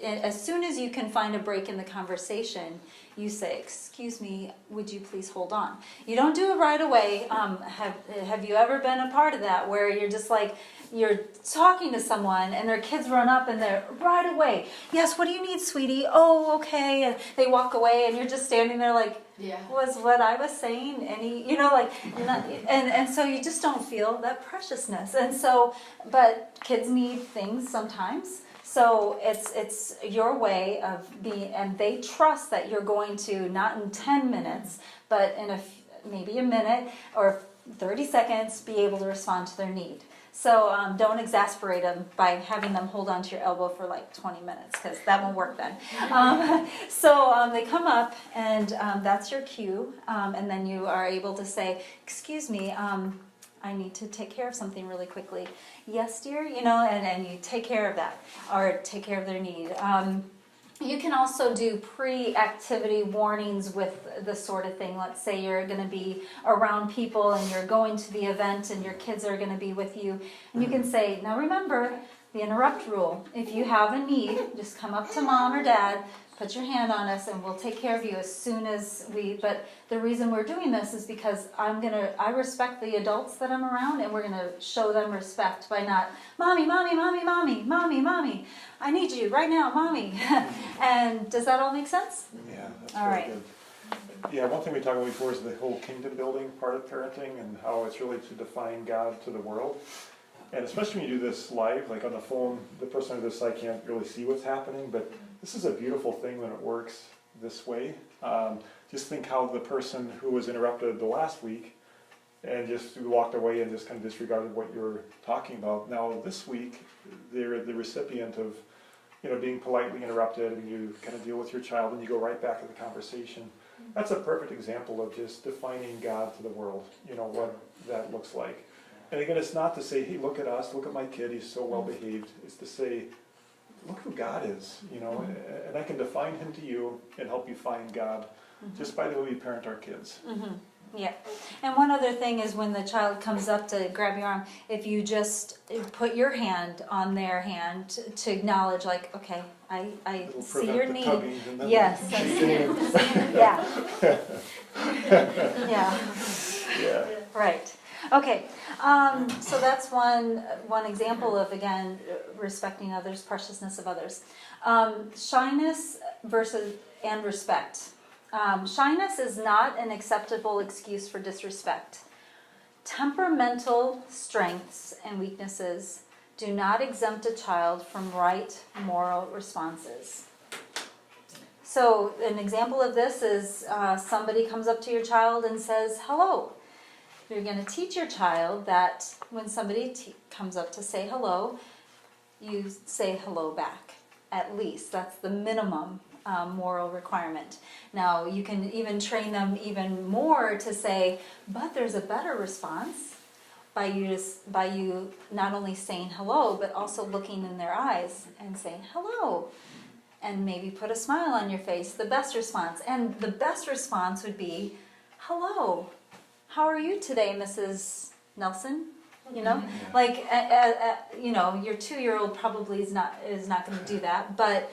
as soon as you can find a break in the conversation, you say, excuse me, would you please hold on? You don't do it right away. Have you ever been a part of that where you're just like, you're talking to someone and their kids run up and they're right away, yes, what do you need, sweetie? Oh, okay. And they walk away and you're just standing there like, was what I was saying and so you just don't feel that preciousness. And so, but kids need things sometimes. So it's your way of being, and they trust that you're going to, not in 10 minutes, but in maybe a minute or 30 seconds, be able to respond to their need. So don't exasperate them by having them hold on to your elbow for like 20 minutes, because that won't work then. So they come up, and that's your cue, and then you are able to say, excuse me, I need to take care of something really quickly. Yes, dear, and you take care of that, or take care of their need. You can also do pre-activity warnings with this sort of thing. Let's say you're going to be around people and you're going to the event and your kids are going to be with you. And you can say, now remember the interrupt rule. If you have a need, just come up to mom or dad, put your hand on us, and we'll take care of you as soon as but the reason we're doing this is because I respect the adults that I'm around, and we're going to show them respect by not, mommy, mommy, mommy, mommy, mommy, mommy, I need you right now, mommy. And does that all make sense? Yeah, that's all really right. good. Yeah, one thing we talked about before is the whole kingdom building part of parenting and how it's really to define God to the world. And especially when you do this live, like on the phone, the person on the other side can't really see what's happening, but this is a beautiful thing when it works this way. Just think how the person who was interrupted the last week and just walked away and just kind of disregarded what you were talking about. Now this week, they're the recipient of, being politely interrupted, and you kind of deal with your child and you go right back to the conversation. That's a perfect example of just defining God to the world, what that looks like. And again, it's not to say, hey, look at us, look at my kid, he's so well behaved. It's to say, look who God is, and I can define him to you and help you find God just by the way we parent our kids. Yeah. And one other thing is when the child comes up to grab your arm, if you just put your hand on their hand to acknowledge, like, okay, I It'll see prevent your the need. tugging and then Yes. the shaking. Yeah. Yeah. Yeah. Right. Okay. So that's one example of, again, respecting others, preciousness of others. Shyness and respect. Shyness is not an acceptable excuse for disrespect. Temperamental strengths and weaknesses do not exempt a child from right moral responses. So an example of this is somebody comes up to your child and says, hello. You're going to teach your child that when somebody comes up to say hello, you say hello back. At least. That's the minimum moral requirement. Now, you can even train them even more to say, but there's a better response by you not only saying hello, but also looking in their eyes and saying hello. And maybe put a smile on your face, the best response. And the best response would be, hello, how are you today, Mrs. Nelson? Like, your 2-year-old probably is not going to do that, but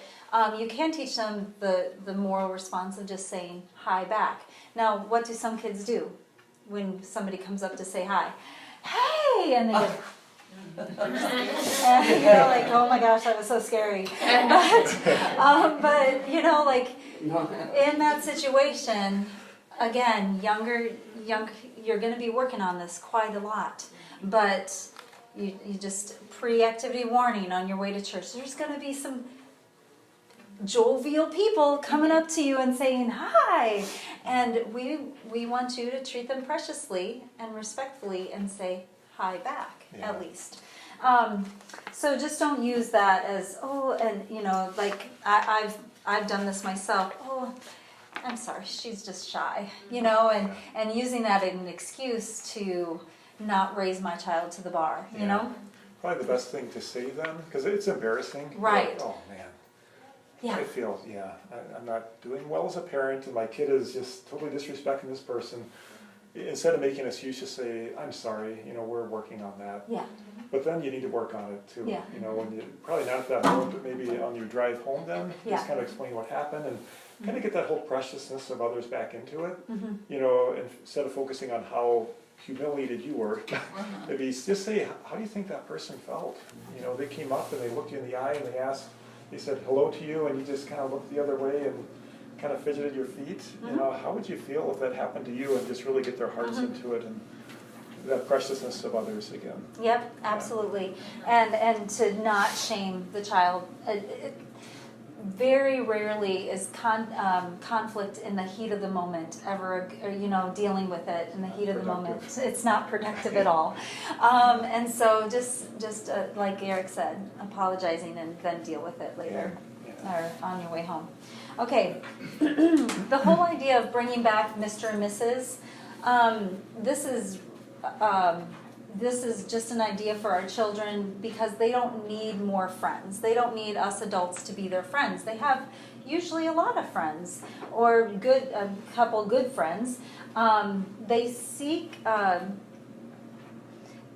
you can teach them the moral response of just saying hi back. Now, what do some kids do when somebody comes up to say hi? Hey, and they go, and you're like, oh my gosh, that was so scary. But like in that situation, again, you're going to be working on this quite a lot. But you just pre-activity warning on your way to church. There's going to be some jovial people coming up to you and saying hi. And we want you to treat them preciously and respectfully and say hi back, at least. So just don't use that as, like I've done this myself. Oh, I'm sorry, she's just shy, and using that as an excuse to not raise my child to the bar, you know? Probably the best thing to say then, because it's embarrassing. Right. Like, oh man. Yeah. I feel, I'm not doing well as a parent, and my kid is just totally disrespecting this person. Instead of making an excuse, just say, I'm sorry, we're working on that. Yeah. But then you need to work on it too. Yeah. When you, probably not at that moment, but maybe on your drive home then, Yeah. just kind of explain what happened and kind of get that whole preciousness of others back into it. Mm-hmm. Instead of focusing on how humiliated you were, maybe just say, how do you think that person felt? They came up and they looked you in the eye and they said hello to you, and you just kind of looked the other way and kind of fidgeted your feet. How would you feel if that happened to you, and just really get their hearts into it and that preciousness of others again? Yep, absolutely. And to not shame the child. Very rarely is conflict in the heat of the moment ever, dealing with it in the heat of the moment. It's not productive at all. And so just like Eric said, apologizing and then deal with it later or on your way home. Okay, the whole idea of bringing back Mr. and Mrs., this is just an idea for our children because they don't need more friends. They don't need us adults to be their friends. They have usually a lot of friends or a couple good friends.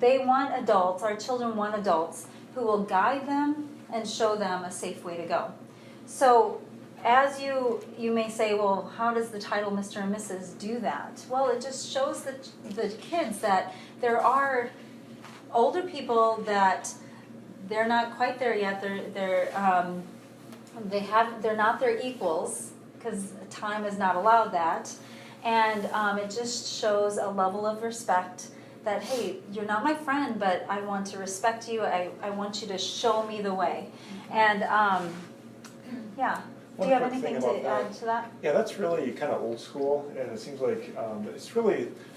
They want adults, our children want adults who will guide them and show them a safe way to go. So as you may say, well, how does the title Mr. and Mrs. do that? Well, it just shows the kids that there are older people that they're not quite there yet. They're not their equals because time has not allowed that, and it just shows a level of respect that, hey, you're not my friend, but I want to respect you. I want you to show me the way. And yeah, do One you have quick thing anything to about that. add to that? Yeah, that's really kind of old school, and it seems like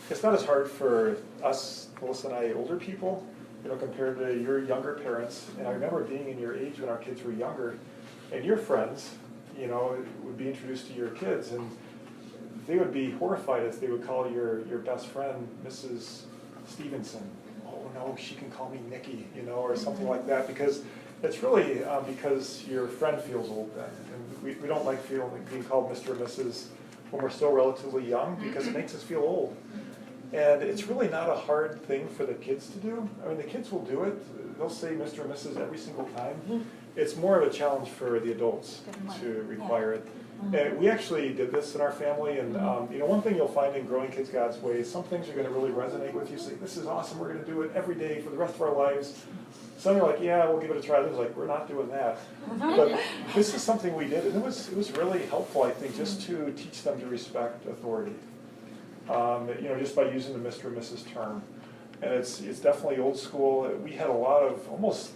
it's not as hard for us, Melissa and I, older people, compared to your younger parents. And I remember being in your age when our kids were younger, and your friends, would be introduced to your kids, and they would be horrified if they would call your best friend Mrs. Stevenson. Oh no, she can call me Nikki, or something like that, because it's really because your friend feels old then. And we don't like being called Mr. or Mrs. when we're still relatively young, because it makes us feel old. And it's really not a hard thing for the kids to do. I mean, the kids will do it. They'll say Mr. or Mrs. every single time. It's more of a challenge for the adults to require it. And we actually did this in our family, and one thing you'll find in Growing Kids God's Way is some things are going to really resonate with you. Say, this is awesome, we're going to do it every day for the rest of our lives. Some are like, yeah, we'll give it a try. Others like, we're not doing that. But this is something we did, and it was really helpful, I think, just to teach them to respect authority. Just by using the Mr. and Mrs. term. And it's definitely old school. We had a lot of almost,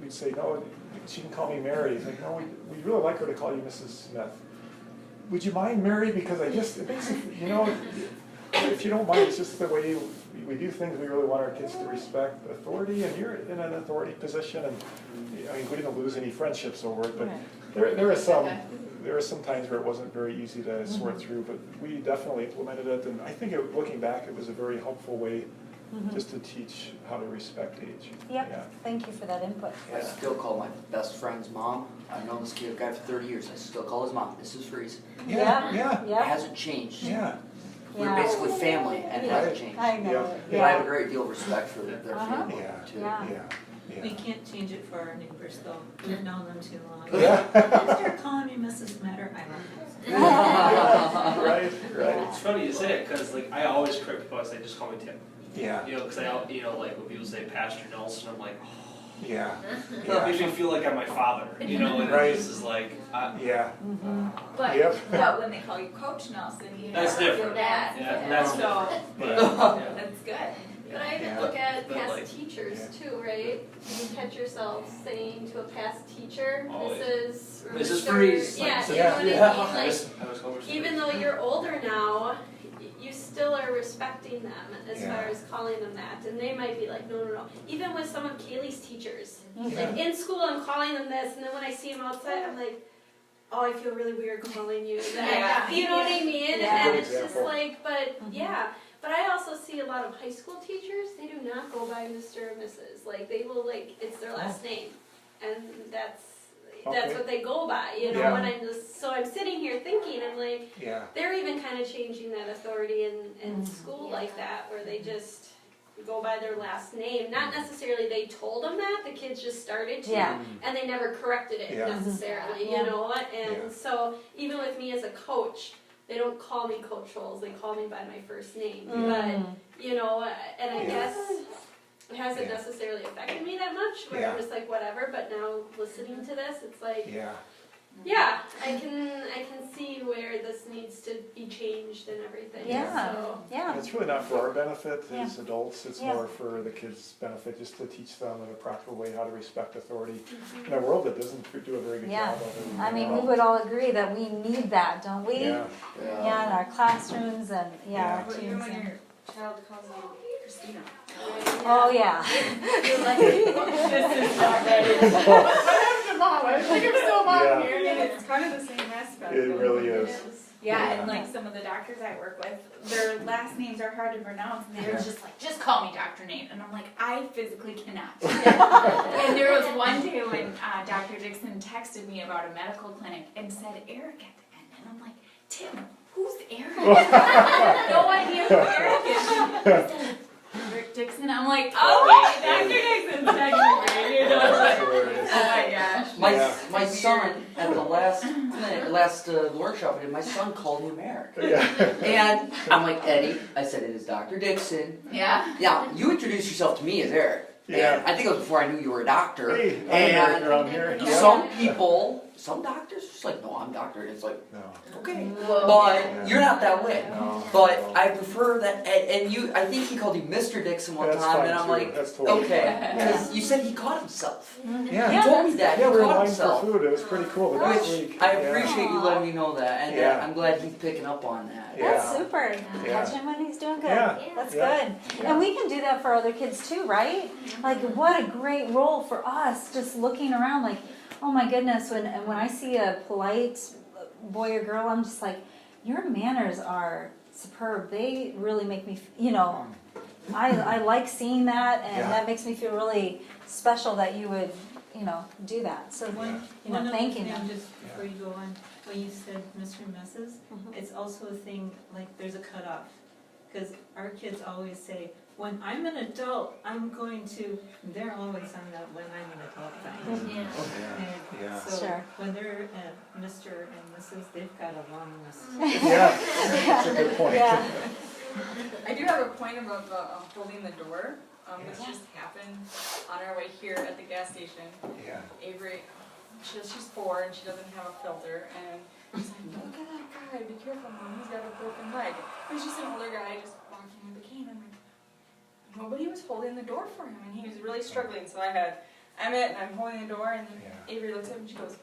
we'd say, no, she can call me Mary. It's like, no, we'd really like her to call you Mrs. Smith. Would you mind, Mary? Because it makes it, if you don't mind, it's just the way we do things. We really want our kids to respect authority, and you're in an authority position, and we didn't lose any friendships over it, but there are some times where it wasn't very easy to sort through, but we definitely implemented it, and I think looking back, it was a very helpful way just to teach how to respect age. Yep. Yeah. Thank you for that input. I still call my best friend's mom. I've known this guy for 30 years. I still call his mom Mrs. Freeze. Yeah. It hasn't changed. Yeah. We're basically family, and it hasn't changed. I know. But I have a great deal of respect for their family Yeah. too. Yeah. We can't change it for our neighbors though, we've known them too long. Yeah. Start calling me Mrs. Matter, I love Right. It's funny you say it, because I always correct people. I say, just call me Tim. Yeah. Because when people say Pastor Nelson, I'm like, Yeah. that makes me feel like I'm my father. And Right. this is like, Yeah. But, Yep. but when they call you Coach Nelson, That's different. Your dad. Yeah, that's So, but, that's good. But I even Yeah. look at But past like- teachers too, right? You catch yourself saying to a past teacher, Always. Mrs. or Mrs. Mr. Freeze. Yeah, Like, you know what I mean? I Like, was hoping for even though you're older now, you still are respecting them as Yeah. far as calling them that. And they might be like, no. Even with some of Kaylee's teachers. Yeah. Like in school, I'm calling them this, and then when I see them outside, I'm like, oh, I feel really weird calling you that. Yeah. You know what I mean? Yeah. And it's Good just example. like, but yeah. But I also see a lot of high school teachers, they do not go by Mr. or Mrs. Like, they will, it's their last name. And that's Okay. what they go by, Yeah. when I'm sitting here thinking, I'm like, Yeah. they're even kind of changing that authority in school like that, where they just go by their last name. Not necessarily they told them that, the kids just started to, Yeah. and they never corrected it Yeah. necessarily, Yeah. you know? And Yeah. so even with me as a coach, they don't call me Coach Rolls, they call me by my first name. Mm. But, and I Yeah. guess it hasn't Yeah. necessarily affected me that much, where I'm just like, whatever, but now listening to this, it's like, Yeah. I can see where this needs to be changed and everything. Yeah. So, Yeah. It's really not for our benefit Yeah. as adults, it's Yeah. more for the kids' benefit, just to teach them in a practical way how to respect authority in a world that doesn't do a very good Yeah. job of it. I mean, we would all agree that we need that, don't we? Yeah. Yeah, in our classrooms and, Yeah. our Even teams. when and- your child calls you Christina. Oh, yeah. You're like, this is not ready. What happened to mom? I think I'm still mom Yeah. here. And it's kind of the same aspect. It really it is. is. Yeah, Yeah. and like some of the doctors I work with, their last names are hard to pronounce, and they're just like, just call me Dr. Nate. And I'm like, I physically cannot. And there was one day when Dr. Dichsen texted me about a medical clinic and said Eric at the end. And I'm like, Tim, who's Eric? I have no idea who Eric is. He said, Eric Dichsen. I'm like, oh, Dr. Dichsen's texting me. You know, like, oh my gosh. Yeah. My son at the last workshop I did, my son called him Eric. Yeah. And I'm like, Eddie, I said, it is Dr. Dichsen. Yeah. Yeah, you introduced yourself to me as Eric. Yeah. And I think it was before I knew you were a doctor. Hey, I'm and Eric around here. Yeah. some people some doctors are just like, no, I'm doctor. And it's like, No. okay, Well, but you're not that way. No. But No. I prefer that, and you, I think he called you Mr. Dixon one That's time, fine and I'm too. like, That's totally okay, because you said he caught himself. Yeah. You told me that, Yeah, he we were in caught line for himself. food, it was pretty cool the next Which week. I Yeah. appreciate you letting me know that, and Yeah. I'm glad he's picking up on that. Yeah. That's super. Yeah. Catch him when he's doing good. Yeah. That's Yeah. good. Yeah. And we can do that for other kids too, right? Like, what a great role for us, just looking around like, oh my goodness, when I see a polite boy or girl, I'm just like, your manners are superb. They really make me, I like seeing that, and Yeah. that makes me feel really special that you would, do that. So, One thanking other them. thing, just before you go on, when you said Mr. and Mrs., it's also a thing, like, there's a cutoff. Because our kids always say, when I'm an adult, I'm going to, they're always on that when I'm an adult thing. Yeah. And Yeah. so Sure. when they're Mr. and Mrs., they've got a long list. Yeah, that's a good point. Yeah. I do have a point about the holding the door. This just happened on our way here at the gas station. Yeah. Avery, she's 4 and she doesn't have a filter, and she's like, look at that guy, be careful, mom, he's got a broken leg. It was just an older guy just walking with a cane, and like, nobody was holding the door for him, and he was really struggling. So I had Emmett, and I'm holding the door, and then Yeah. Avery looks at him and she goes,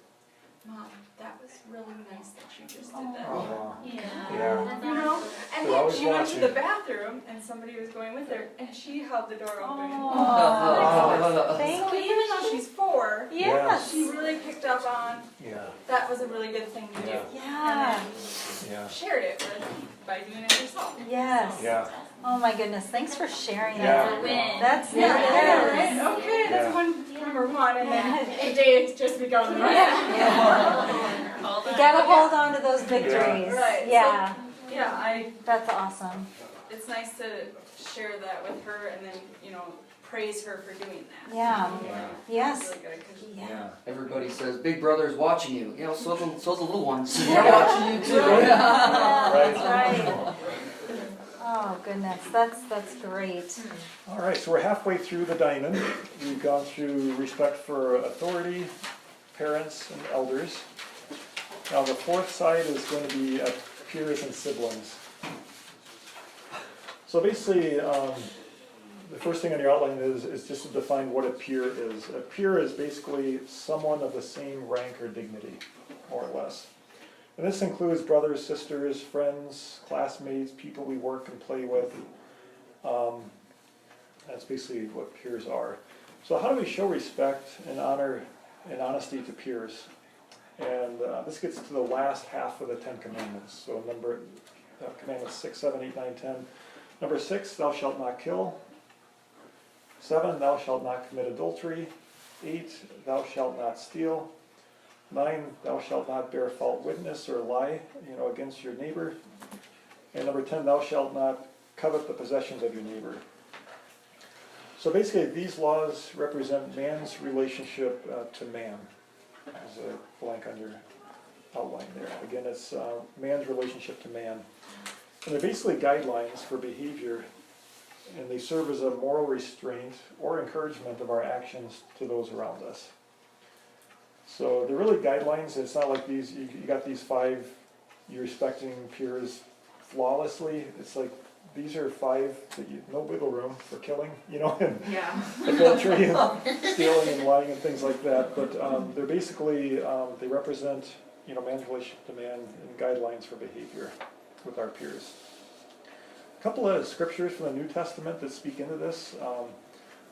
Mom, that was really nice that you just did that. Oh, Yeah. Yeah. You know, and They're then always she went to watching. the bathroom, and somebody was going with her, and she held the door open. Aw. Thank So you. even though she's 4, Yes. she really picked up on Yeah, that was a really good thing to do. Yeah. Yeah. yeah, Shared it by doing it herself. Yes. yeah. Oh my goodness. Thanks for sharing Yeah. that. Win. That's Yeah, yes. right? Okay, Yeah. that's number 1, and then the day has just begun, right? You gotta hold on to those victories. Right. Yeah. Yeah, That's awesome. it's nice to share that with her, and then, praise her for doing that. Yeah. Yeah. Yes. It's really good, 'cause Yeah. Everybody says Big Brother's watching you. So the little ones. They're watching you too. Yeah, that's right. Oh goodness, that's great. All right, so we're halfway through the diamond. We've gone through respect for authority, parents, and elders. Now the fourth side is going to be peers and siblings. So basically, the first thing on your outline is just to define what a peer is. A peer is basically someone of the same rank or dignity, more or less. And this includes brothers, sisters, friends, classmates, people we work and play with. That's basically what peers are. So how do we show respect and honor and honesty to peers? And this gets to the last half of the 10 Commandments. So Commandments 6, 7, 8, 9, 10. Number 6, thou shalt not kill. 7, thou shalt not commit adultery. 8, thou shalt not steal. 9, thou shalt not bear false witness or lie, against your neighbor. And number 10, thou shalt not covet the possessions of your neighbor. So basically, these laws represent man's relationship to man. There's a blank on your outline there. Again, it's man's relationship to man. And they're basically guidelines for behavior, and they serve as a moral restraint or encouragement of our actions to those around us. So they're really guidelines. It's not like these, you got these 5, you're respecting peers flawlessly. It's like, these are 5 that no wiggle room for killing, and Yeah. adultery and stealing and lying and things like that. But they're basically, they represent, man's relationship to man and guidelines for behavior with our peers. A couple of scriptures from the New Testament that speak into this.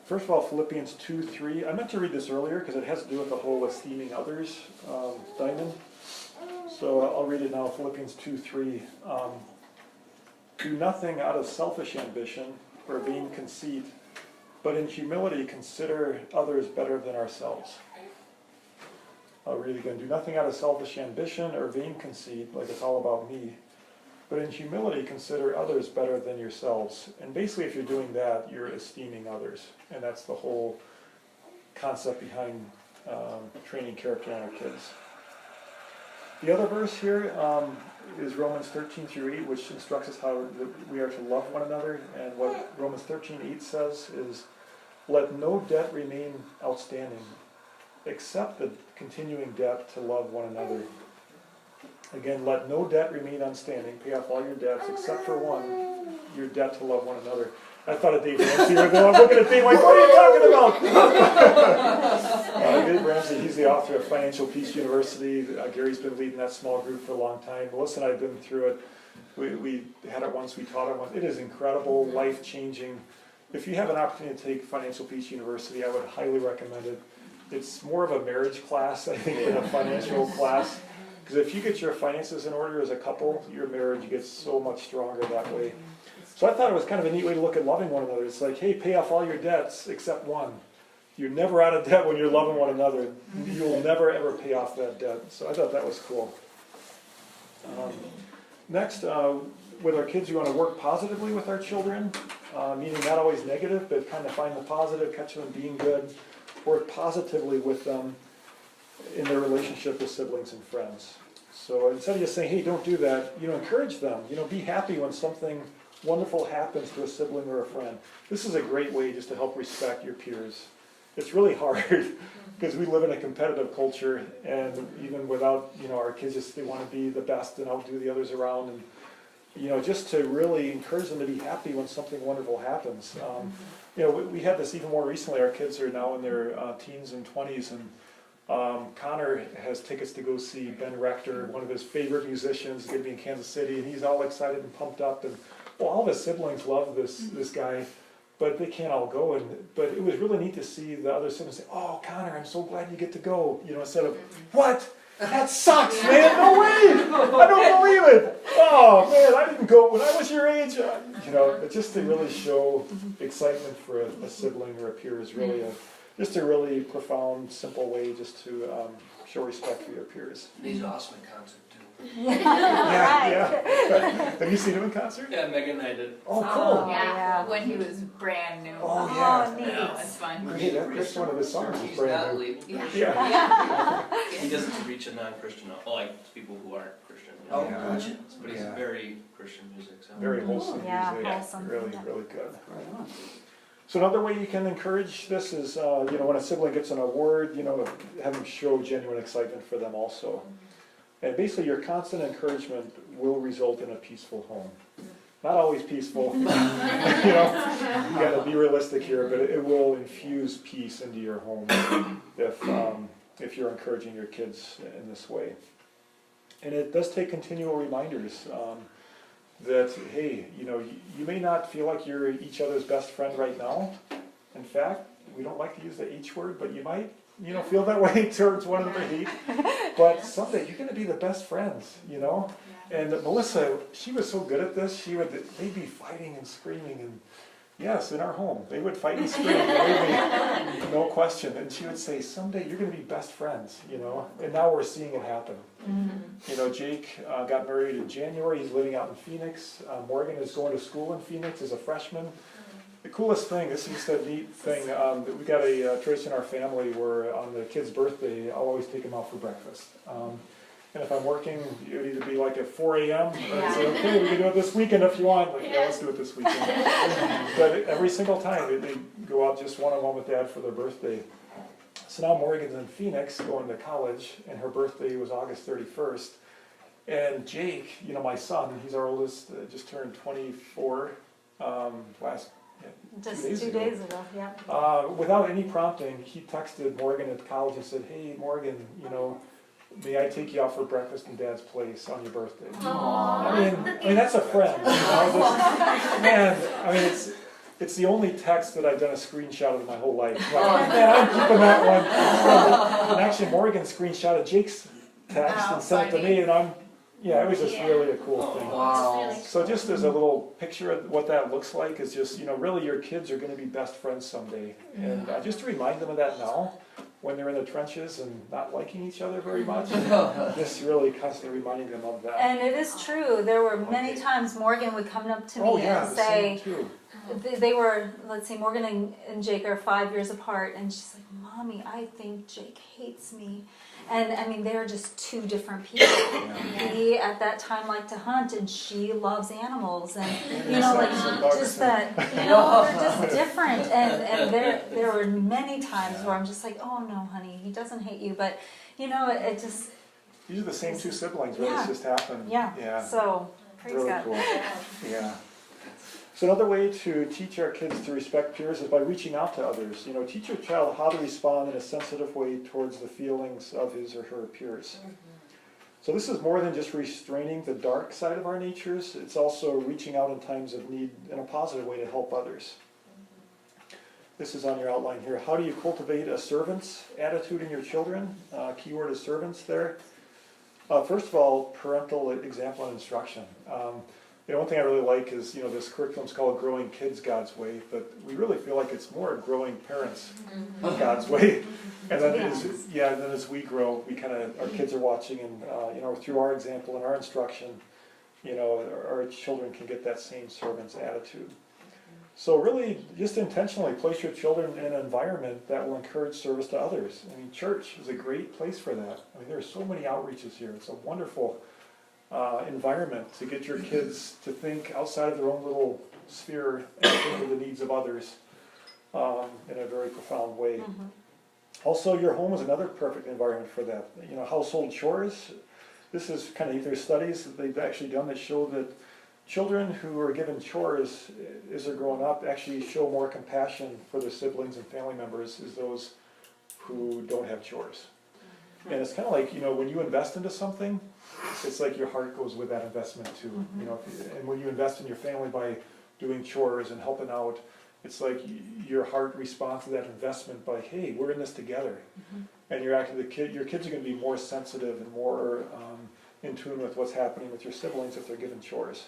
First of all, Philippians 2:3. I meant to read this earlier because it has to do with the whole esteeming others diamond. So I'll read it now, Philippians 2:3. Do nothing out of selfish ambition or vain conceit, but in humility consider others better than ourselves. I'll read it again. Do nothing out of selfish ambition or vain conceit, like it's all about me, but in humility consider others better than yourselves. And basically, if you're doing that, you're esteeming others. And that's the whole concept behind training character in our kids. The other verse here is Romans 13:8, which instructs us how we are to love one another. And what Romans 13:8 says is, let no debt remain outstanding, accept the continuing debt to love one another. Again, let no debt remain outstanding. Pay off all your debts except for one, your debt to love one another. I thought of Dave Ramsey. I'm looking at Dave like, what are you talking about? Dave Ramsey, he's the author of Financial Peace University. Gary's been leading that small group for a long time. Melissa and I have been through it. We had it once, we taught it once. It is incredible, life-changing. If you have an opportunity to take Financial Peace University, I would highly recommend it. It's more of a marriage class, I think, than a financial class. Because if you get your finances in order as a couple, your marriage gets so much stronger that way. So I thought it was kind of a neat way to look at loving one another. It's like, hey, pay off all your debts except one. You're never out of debt when you're loving one another. You'll never, ever pay off that debt. So I thought that was cool. Next, with our kids, we want to work positively with our children, meaning not always negative, but kind of find the positive, catch them being good. Work positively with them in their relationship with siblings and friends. So instead of just saying, hey, don't do that, encourage them. Be happy when something wonderful happens to a sibling or a friend. This is a great way just to help respect your peers. It's really hard because we live in a competitive culture, and even without, our kids they want to be the best and outdo the others around, and just to really encourage them to be happy when something wonderful happens. We had this even more recently. Our kids are now in their teens and 20s, and Connor has tickets to go see Ben Rector, one of his favorite musicians, going to be in Kansas City, and he's all excited and pumped up, and all of his siblings love this guy, but they can't all go. But it was really neat to see the other siblings say, "Oh, Connor, I'm so glad you get to go." Instead of, "What? That sucks, man! No way! I don't believe it! Oh man, I didn't go when I was your age." Just to really show excitement for a sibling or a peer is really just a really profound, simple way just to show respect for your peers. He's awesome in concert too. Yeah. Have you seen him in concert? Yeah, Megan and I did. Oh, cool. Yeah, when he was brand new. Oh, yeah. neat. That was fun. Great, that's one of his songs. Is He's not brand new. leaving. Yeah. He doesn't reach a non-Christian, like people who aren't Christian. Oh, Yeah. gotcha. But he's Yeah. very Christian music. So. Very wholesome Yeah, music. wholesome. Really, Yeah. really good. Right on. So another way you can encourage this is, when a sibling gets an award, have them show genuine excitement for them also. And basically your constant encouragement will result in a peaceful home. Not always peaceful, you gotta be realistic here, but it will infuse peace into your home if you're encouraging your kids in this way. And it does take continual reminders that, hey, you may not feel like you're each other's best friend right now. In fact, we don't like to use the H word, but you might, feel that way towards one another. But someday you're going to be the best friends, And Melissa, she was so good at this. They'd be fighting and screaming, and yes, in our home, they would fight and scream, no question. And she would say, someday you're going to be best friends, And now we're seeing it happen. Jake got married in January. He's living out in Phoenix. Morgan is going to school in Phoenix as a freshman. The coolest thing, this is a neat thing, we got a tradition in our family where on the kid's birthday, I'll always take him out for breakfast. And if I'm working, it would either be like at 4 a.m. or I'd say, okay, we can do it this weekend if you want. Like, yeah, let's do it this weekend. But every single time, they go out just one-on-one with Dad for their birthday. So now Morgan's in Phoenix going to college, and her birthday was August 31st. And Jake, my son, he's our oldest, just turned 24 Just 2 days ago, yeah. Without any prompting, he texted Morgan at college and said, "Hey, Morgan, may I take you out for breakfast in Dad's place on your birthday?" I mean that's a friend. It's the only text that I've done a screenshot of in my whole life. Man, I'm keeping that one. And actually, Morgan screenshotted Jake's text and sent it to me, and it was just really a cool thing. Wow. So just as a little picture of what that looks like is just, really your kids are going to be best friends someday. And just to remind them of that now, when they're in the trenches and not liking each other very much, just really constantly reminding them of that. And it is true. There were many times Morgan would come up to me and say, they were, let's see, Morgan and Jake are 5 years apart, and she's like, "Mom, Mommy, I think Jake hates me. And I mean, they're just two different people. He at that time liked to hunt, and she loves animals, and you know, like just that, you know, they're just different. And there were many times where I'm just like, oh no, honey, he doesn't hate you, but you know, it just. These are the same two siblings, right? It's just happened. Yeah. So praise Really God. cool. Yeah. So another way to teach our kids to respect peers is by reaching out to others. You know, teach your child how to respond in a sensitive way towards the feelings of his or her peers. So this is more than just restraining the dark side of our natures. It's also reaching out in times of need in a positive way to help others. This is on your outline here. How do you cultivate a servant's attitude in your children? Keyword is servants there. First of all, parental example and instruction. One thing I really like is, this curriculum's called Growing Kids God's Way, but we really feel like it's more growing parents God's way. And then as we grow, our kids are watching, and through our example and our instruction, our children can get that same servant's attitude. So really, just intentionally place your children in an environment that will encourage service to others. I mean, church is a great place for that. I mean, there are so many outreaches here. It's a wonderful environment to get your kids to think outside of their own little sphere and think of the needs of others in a very profound way. Also, your home is another perfect environment for that. Household chores. This is there's studies that they've actually done that show that children who are given chores as they're growing up actually show more compassion for their siblings and family members as those who don't have chores. And it's kind of like, when you invest into something, it's like your heart goes with that investment too. And when you invest in your family by doing chores and helping out, it's like your heart responds to that investment by, hey, we're in this together. And your kids are going to be more sensitive and more in tune with what's happening with your siblings if they're given chores.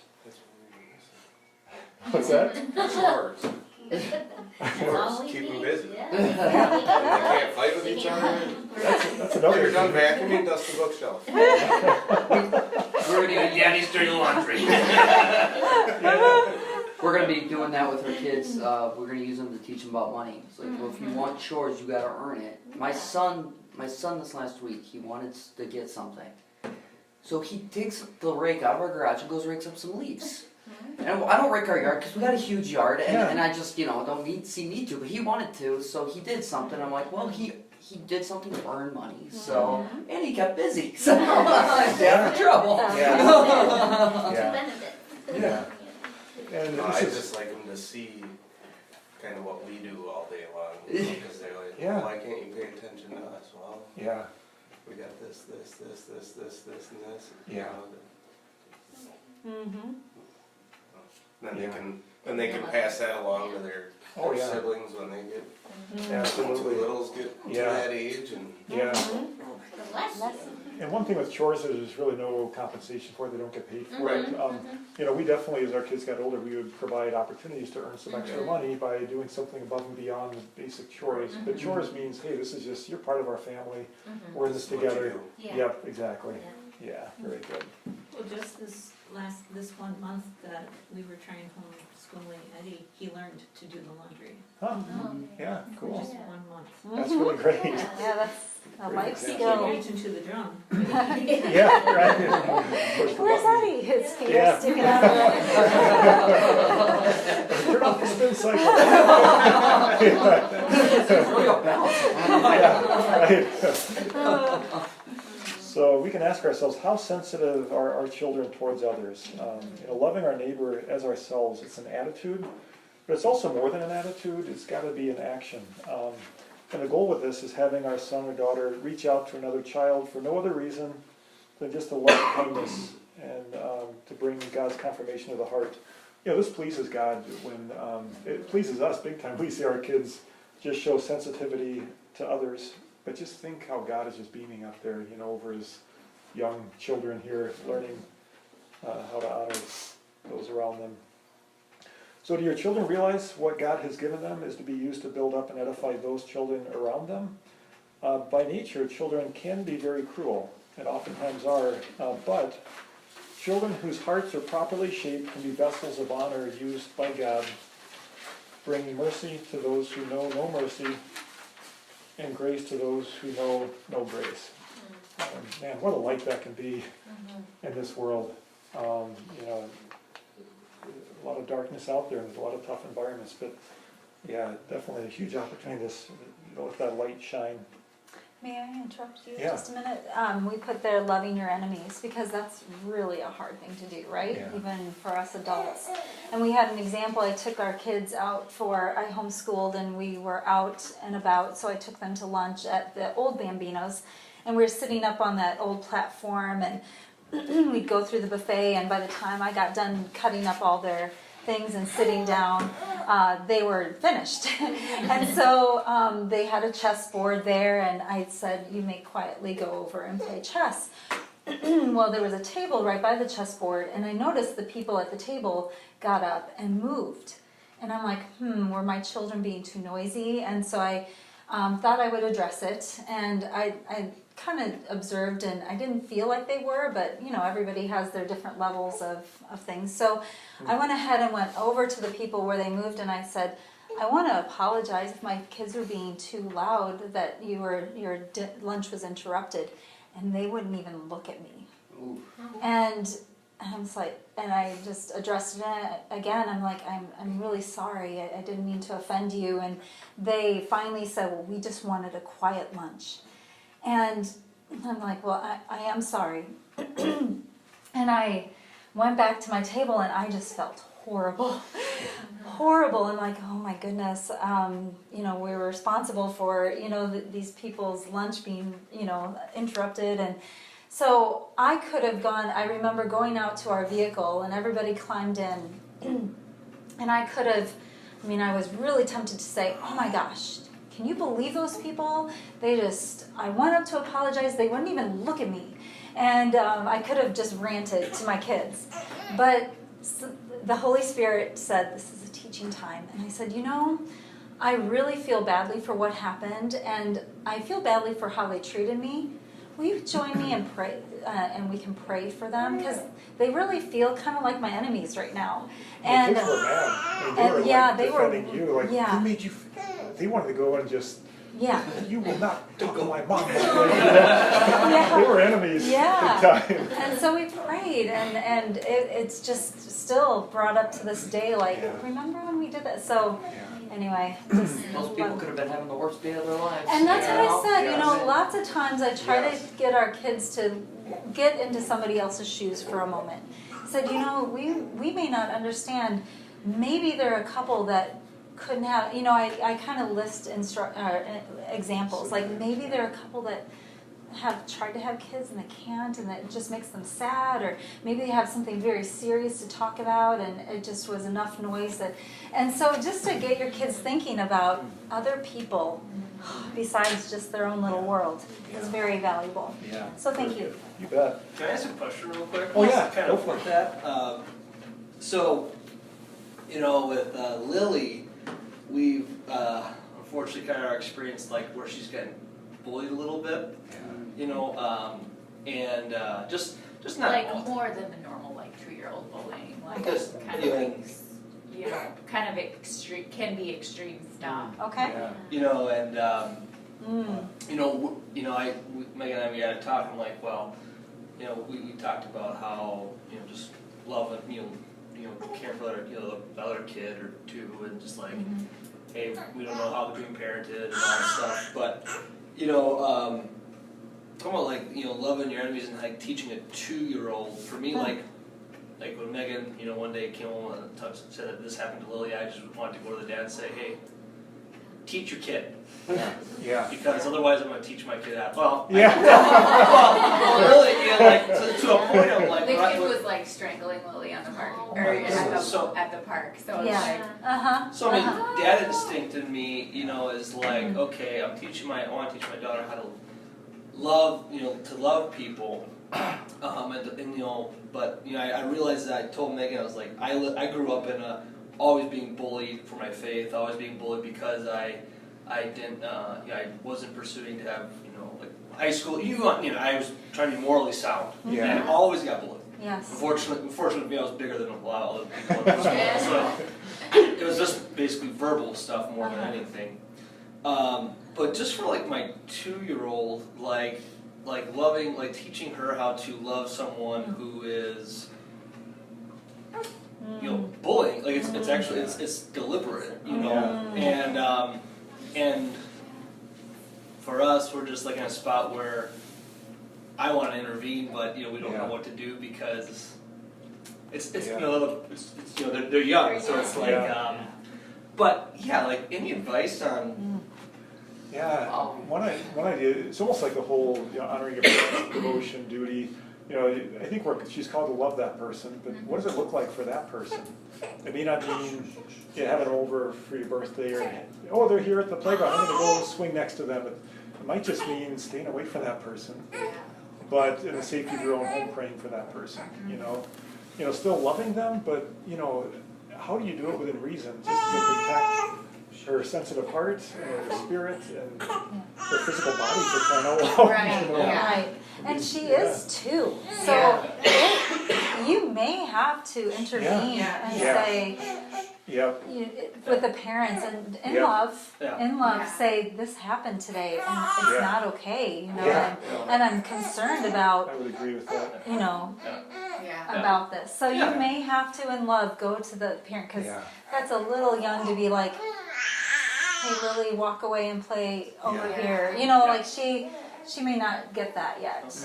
What's that? Chores. Chores. Keep them busy. They can't fight with each other. That's another. You're done vacuuming, dust the bookshelf. We're gonna, Daddy's doing laundry. we're gonna be doing that with our kids. We're gonna use them to teach them about money. It's like, well, if you want chores, you gotta earn it. My son this last week, he wanted to get something. So he takes the rake out of our garage and goes rakes up some leaves. And I don't rake our yard because we got a huge yard, and I just don't need to, but he wanted to, so he did something. I'm like, well, he did something to earn money, so and he kept busy, so stay out of trouble. Yeah. And I just like them to see kind of what we do all day long, because they're like, why can't you pay attention to us? Well, we got this, and this. Then they can pass that along to their siblings when they get Absolutely. two littles get to that age, and And one thing with chores is there's really no compensation for it. They don't get paid for it. We definitely, as our kids got older, we would provide opportunities to earn some extra money by doing something above and beyond the basic chores. But chores means, hey, this is just, you're part of our family. We're in this together. Yep, exactly. Yeah, very good. Well, just this 1 month that we were trying homeschooling Eddie, he learned to do the laundry. Huh? Yeah, cool. Just 1 month. That's really great. Yeah, that's a life He can't skill. reach into the drum. Yeah, right. Where's Eddie? His feet Yeah. are sticking out of the Turn off the spin cycle. It's really a balance. Right. So we can ask ourselves, how sensitive are our children towards others? Loving our neighbor as ourselves, it's an attitude, but it's also more than an attitude. It's got to be an action. And the goal with this is having our son or daughter reach out to another child for no other reason than just to love kindness and to bring God's confirmation to the heart. This pleases God when it pleases us big time. We see our kids just show sensitivity to others. But just think how God is just beaming up there, over his young children here, learning how to honor those around them. So do your children realize what God has given them is to be used to build up and edify those children around them? By nature, children can be very cruel, and oftentimes are, but children whose hearts are properly shaped can be vessels of honor used by God, bringing mercy to those who know no mercy, and grace to those who know no grace. Man, what a light that can be in this world. You know, a lot of darkness out there and a lot of tough environments, but yeah, definitely a huge opportunity to let that light shine. May I interrupt you Yeah. just a minute? We put there loving your enemies because that's really a hard thing to do, right? Yeah. Even for us adults. And we had an example. I took our kids out I homeschooled and we were out and about, so I took them to lunch at the old Bambinos. And we were sitting up on that old platform and we'd go through the buffet, and by the time I got done cutting up all their things and sitting down, they were finished. And so they had a chessboard there, and I said, you may quietly go over and play chess. Well, there was a table right by the chessboard, and I noticed the people at the table got up and moved. And I'm like, were my children being too noisy? And so I thought I would address it, and I kind of observed, and I didn't feel like they were, but you know, everybody has their different levels of things. So I went ahead and went over to the people where they moved, and I said, I want to apologize if my kids were being too loud, that your lunch was interrupted. And they wouldn't even look at me. Ooh. And I was like, and I just addressed it again. I'm like, I'm really sorry. I didn't mean to offend you. And they finally said, well, we just wanted a quiet lunch. And I'm like, well, I am sorry. And I went back to my table and I just felt horrible. Horrible. I'm like, oh my goodness, you know, we were responsible for, you know, these people's lunch being, you know, interrupted. And so I could have gone, I remember going out to our vehicle and everybody climbed in. And I could have, I mean, I was really tempted to say, oh my gosh, can you believe those people? I went up to apologize. They wouldn't even look at me. And I could have just ranted to my kids. But the Holy Spirit said, this is a teaching time. And I said, you know, I really feel badly for what happened. And I feel badly for how they treated me. Will you join me and pray? And we can pray for them? Because they really feel kind of like my enemies right now. And the kids were mad. They were defending you. Like, yeah. who made you? They wanted to go and just. Yeah. You will not talk to my mom. Yeah. They were enemies Yeah. at the time. And so we prayed, and it's just still brought up to this day, like, remember when we did that? So anyway. Most people could have been having the worst day of their lives. And that's what I said, you know, lots of times I try to get our kids to get into somebody else's shoes for a moment. I said, you know, we may not understand, maybe there are a couple that couldn't have, you know, I kind of list examples, like maybe there are a couple that have tried to have kids and they can't, and that just makes them sad, or maybe they have something very serious to talk about and it just was enough noise and so just to get your kids thinking about other people besides just their own little world is very valuable. Yeah. So thank you. You bet. Can I ask a question real quick? Oh, yeah, Kind go of for with it. that. So, you know, with Lily, we've unfortunately kind of experienced like where she's getting bullied a little bit. You know, and just not Like more than the normal like 2-year-old bullying, like Just kind of feeling- like you know, kind of extreme, can be extreme stuff. Okay. Yeah. you know, and Megan and I, we had a talk. I'm like, well, you know, we talked about how, you know, just loving, you know, care for the other kid or two, and just like, hey, we don't know how they're being parented and all that stuff, but you know, talking about like, you know, loving your enemies and like teaching a 2-year-old. For me, like when Megan, you know, one day came home and said that this happened to Lily, I just wanted to go to the dad and say, hey, teach your kid. Yeah. Because otherwise I'm going to teach my kid out. Well, Yeah. well, really, you know, like to a point of like. The when I- kid was like strangling Lily on the park, or my at goodness. the park. So it's Yeah. like, So I mean, dad instinct in me, you know, is like, okay, I want to teach my daughter how to love, you know, to love people, and you know, but you know, I realized that I told Megan, I was like, I grew up in always being bullied for my faith, always being bullied because I didn't, I wasn't pursuing to have, you know, like high school. I was trying to be morally sound, and I always got bullied. Yes. Unfortunately for me, I was bigger than a lot of other people in the school, so it was just basically verbal stuff more than anything. But just for like my 2-year-old, like loving, like teaching her how to love someone who is, you know, bullying. Like it's actually it's deliberate, you know. And for us, we're just like in a spot where I want to intervene, but you know we don't know what to do because it's you know it's you know they're young, so it's like but yeah, like any advice on. Yeah, one idea, it's almost like the whole, you know, honoring your parents, devotion, duty. You know, I think she's called to love that person, but what does it look like for that person? It may not mean having them over for your birthday or, oh, they're here at the playground, I'm going to go swing next to them. It might just mean staying away from that person, but in the safety of your own home praying for that person, you know. You know, still loving them, but, you know, how do you do it within reason? Just to protect her sensitive heart and her spirit and her physical body for crying out loud. Right, You know? Right, and she is too, so you may have to intervene and say, with the parents and in love, say, this happened today and it's not okay, you know, and I'm concerned about, I would agree with that. you know, about this. So you may have to, in love, go to the parent, because that's a little young to be like, hey Lily, walk away and play over here. You know, like she may not get that yet.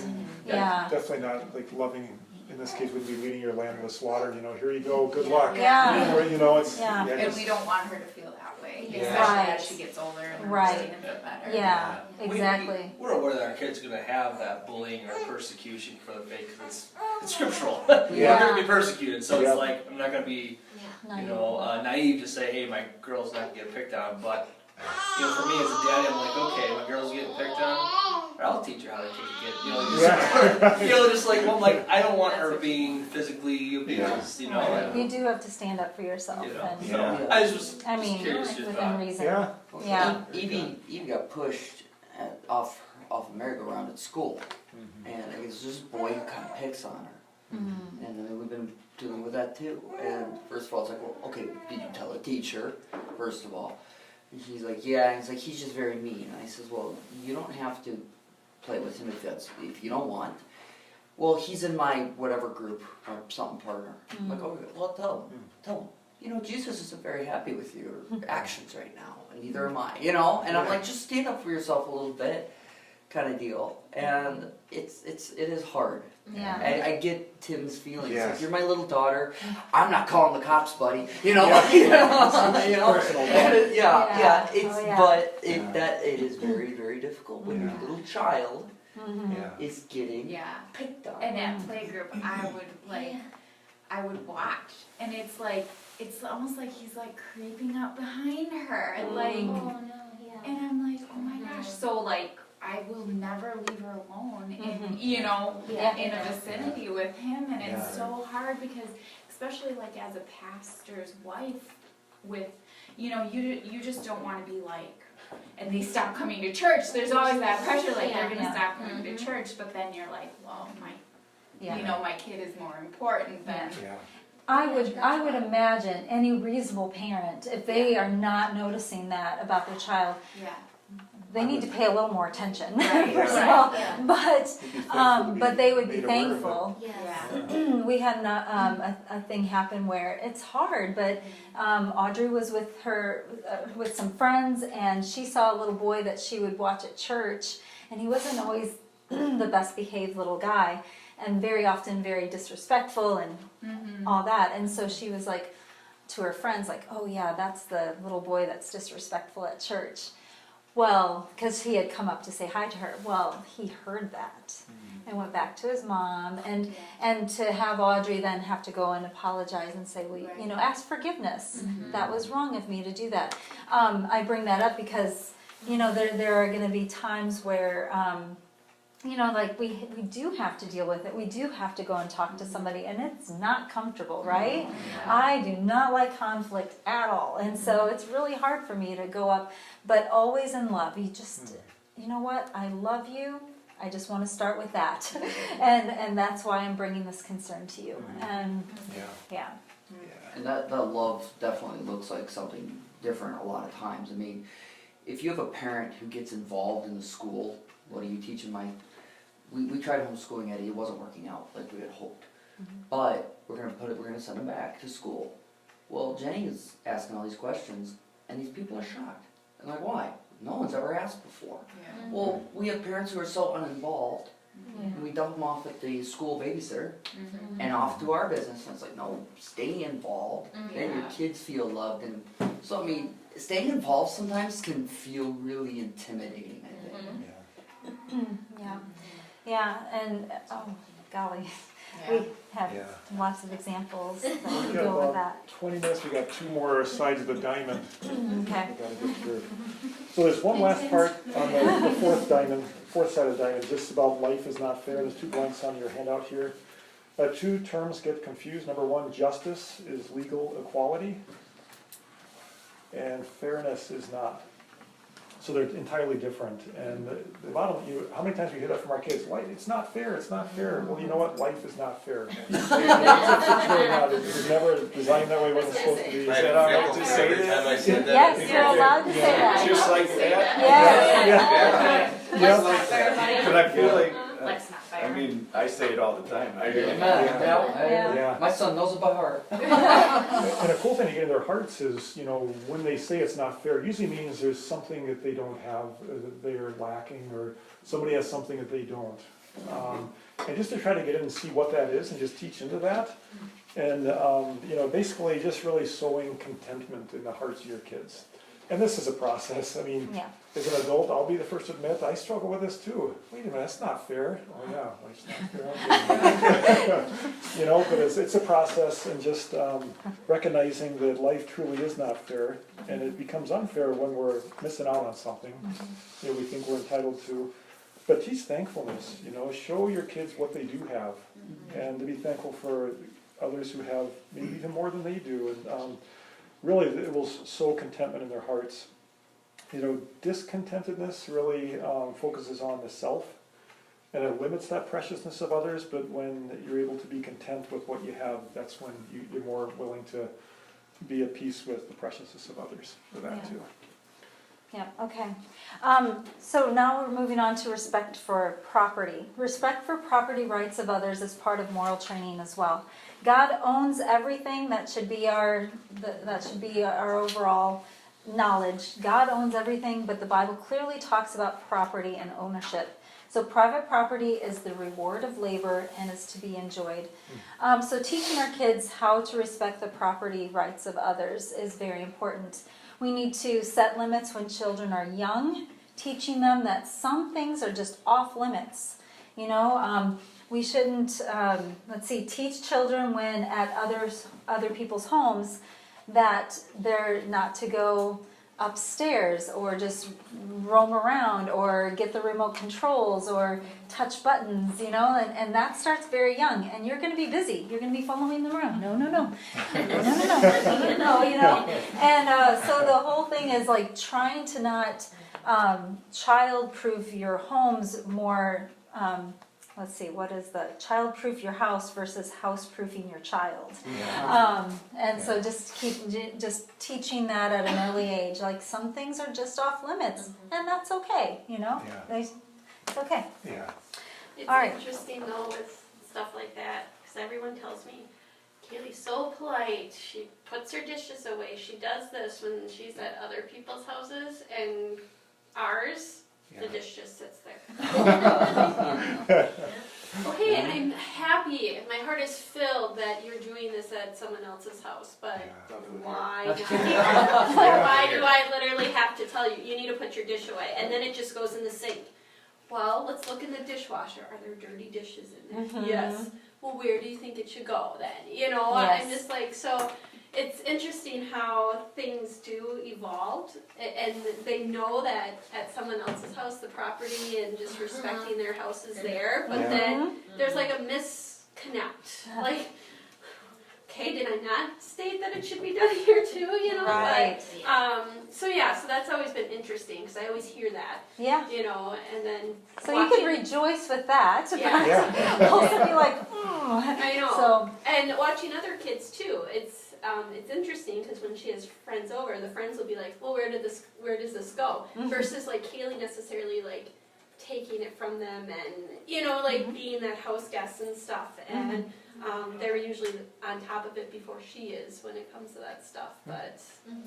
Yeah. Definitely not like loving, in this case would be leading your lamb to the slaughter, you know, here you go, good luck. Yeah. You know, it's And we don't want her to feel that way, especially as she gets older and understanding a bit better. Yeah, exactly. We're aware that our kids are going to have that bullying or persecution for the faith because it's scriptural. Yeah. We're going to be persecuted, so it's like I'm not going to be, you know, naive to say, hey, my girl's not going to get picked on. But you know, for me as a daddy, I'm like, okay, my girl's getting picked on, I'll teach her how to kick a kid. You know, just, you know, just like I'm like, I don't want her being physically abused. You know, You do have to stand up for yourself. you know. And, So I was just I mean, curious your within thought. reason. Yeah. Evie got pushed off a merry-go-round at school, and there's this boy who kind of picks on her, and I mean, we've been dealing with that too. And first of all, it's like, well, okay, did you tell the teacher? First of all, and he's like, yeah, and he's like, he's just very mean. And I says, well, you don't have to play with him if you don't want. Well, he's in my whatever group or something partner. I'm like, okay, well, tell him. You know, Jesus isn't very happy with your actions right now, and neither am I, you know? And I'm like, just stand up for yourself a little bit, kind of deal. And it is hard. Yeah. I get Tim's feelings. Yes. Like, you're my little daughter. I'm not calling the cops, buddy. You know? Personal. And it's Oh, yeah. but it is very, very difficult when your little child Yeah. is getting picked on. And at playgroup, I would watch, and it's almost like he's like creeping up behind her, and and I'm like, oh my gosh. So like, I will never leave her alone in, you know, in a vicinity with him, and it's so hard because, especially like as a pastor's wife, with, you know, you just don't want to be like, and they stop coming to church. There's always that pressure, like they're gonna stop coming to church, but then you're like, well, you know, my kid is more important than. I would imagine any reasonable parent, if they are not noticing that about their child, they need to pay a little more attention, first of all. But they would be thankful. We had a thing happen where it's hard, but Audrey was with her with some friends, and she saw a little boy that she would watch at church, and he wasn't always the best behaved little guy, and very often very disrespectful and all that. And so she was like to her friends, like, oh yeah, that's the little boy that's disrespectful at church. Well, because he had come up to say hi to her. Well, he heard that and went back to his mom, and to have Audrey then have to go and apologize and say, well, you know, ask forgiveness. That was wrong of me to do that. I bring that up because, you know, there are going to be times where, you know, like we do have to deal with it. We do have to go and talk to somebody, and it's not comfortable, right? I do not like conflict at all, and so it's really hard for me to go up, but always in love. You just, you know what? I love you. I just want to start with that, and that's why I'm bringing this concern to you. And and that love definitely looks like something different a lot of times. I mean, if you have a parent who gets involved in the school, what are you teaching we tried homeschooling Eddie, it wasn't working out like we had hoped. But we're gonna send him back to school. Well, Jenny is asking all these questions, and these people are shocked. And like, why? No one's ever asked before. Yeah. Well, we have parents who are so uninvolved, and we dump them off at the school babysitter, and off to our business. And it's like, no, stay involved. Then your kids feel loved. And so, I mean, staying involved sometimes can feel really intimidating, I think. Yeah, and, oh, golly, we have lots of examples that We go got with about that. 20 minutes, we got 2 more sides of the diamond. Okay. We gotta get through. So there's one last part on the fourth side of the diamond, just about life is not fair. There's 2 blanks on your handout here. 2 terms get confused. Number 1, justice is legal equality, and fairness is not. So they're entirely different. And the bottom, how many times we hear that from our kids? Life, it's not fair, it's not fair. Well, you know what? Life is not fair. It's really not. It was never designed that way, it wasn't supposed to be. Is that all right to say Every time I that? said that, Yes, you're allowed to say that. Just like that? Yes. Yeah. Let's not fire money. But I feel like, Let's not fire. I mean, I say it all the time. I do. Yeah. My son knows it by heart. And a cool thing to get in their hearts is, when they say it's not fair, it usually means there's something that they don't have, that they are lacking, or somebody has something that they don't. And just to try to get in and see what that is and just teach into that. And, basically just really sowing contentment in the hearts of your kids. And this is a process. I mean, as an adult, I'll be the first to admit, I struggle with this too. Wait a minute, that's not fair. Oh yeah, life's not fair. But it's a process, and just recognizing that life truly is not fair, and it becomes unfair when we're missing out on something we think we're entitled to. But teach thankfulness, show your kids what they do have, and to be thankful for others who have maybe even more than they do. And really, it will sow contentment in their hearts. Discontentedness really focuses on the self, and it limits that preciousness of others, but when you're able to be content with what you have, that's when you're more willing to be at peace with the preciousness of others for that too. Yeah, okay. So now we're moving on to respect for property. Respect for property rights of others is part of moral training as well. God owns everything. That should be our overall knowledge. God owns everything, but the Bible clearly talks about property and ownership. So private property is the reward of labor and is to be enjoyed. So teaching our kids how to respect the property rights of others is very important. We need to set limits when children are young, teaching them that some things are just off limits. We shouldn't, teach children when at other people's homes that they're not to go upstairs or just roam around or get the remote controls or touch buttons, and that starts very young. And you're going to be busy. You're going to be following them around. No. No. And so the whole thing is like trying to not child-proof your homes more. What is the child-proof your house versus house-proofing your child? So just keep teaching that at an early age. Like some things are just off limits, and that's okay. It's okay. Yeah. It's All right. interesting though with stuff like that, because everyone tells me, Kaylee's so polite. She puts her dishes away. She does this when she's at other people's houses, and ours. The dish just sits there. Okay, and I'm happy. My heart is filled that you're doing this at someone else's house, but why not? Why do I literally have to tell you, you need to put your dish away, and then it just goes in the sink? Well, let's look in the dishwasher. Are there dirty dishes in there? Yes. Well, where do you think it should go then? I'm just like, so it's interesting how things do evolve, and they know that at someone else's house the property and just respecting their house is there, but then there's like a misconnect. Like, okay, did I not state that it should be done here too? Right. But, so that's always been interesting because I always hear that. Yeah. And then So you can rejoice with that. Yeah. Also be like, I know. So and watching other kids too. It's it's interesting because when she has friends over, the friends will be like, well, where does this go? Versus like Kaylee necessarily like taking it from them and, like being that house guest and stuff. And they're usually on top of it before she is when it comes to that stuff. But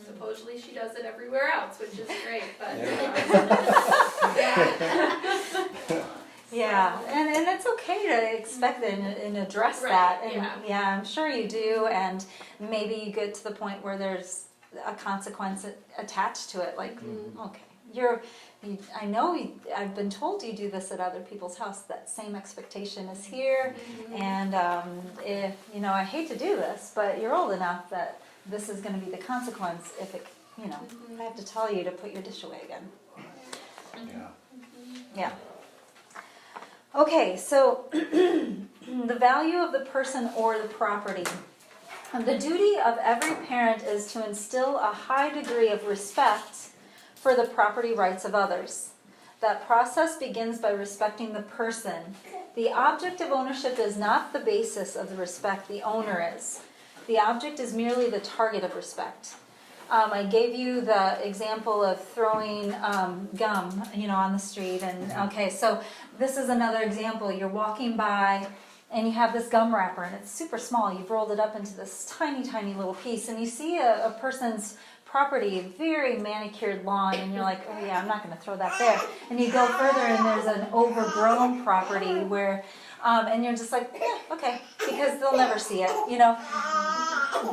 supposedly she does it everywhere else, which is great. But Yeah, and it's okay to expect it and address that. And I'm sure you do, and maybe you get to the point where there's a consequence attached to it. Like, okay, I know I've been told you do this at other people's house. That same expectation is here, and if I hate to do this, but you're old enough that this is going to be the consequence. If it, I have to tell you to put your dish away again. Yeah. Okay, so the value of the person or the property. The duty of every parent is to instill a high degree of respect for the property rights of others. That process begins by respecting the person. The object of ownership is not the basis of the respect the owner is. The object is merely the target of respect. I gave you the example of throwing gum, on the street. And okay, so this is another example. You're walking by and you have this gum wrapper and it's super small. You've rolled it up into this tiny, tiny little piece. And you see a person's property, very manicured lawn, and you're like, oh yeah, I'm not going to throw that there. And you go further and there's an overgrown property where, and you're just like, yeah, okay, because they'll never see it,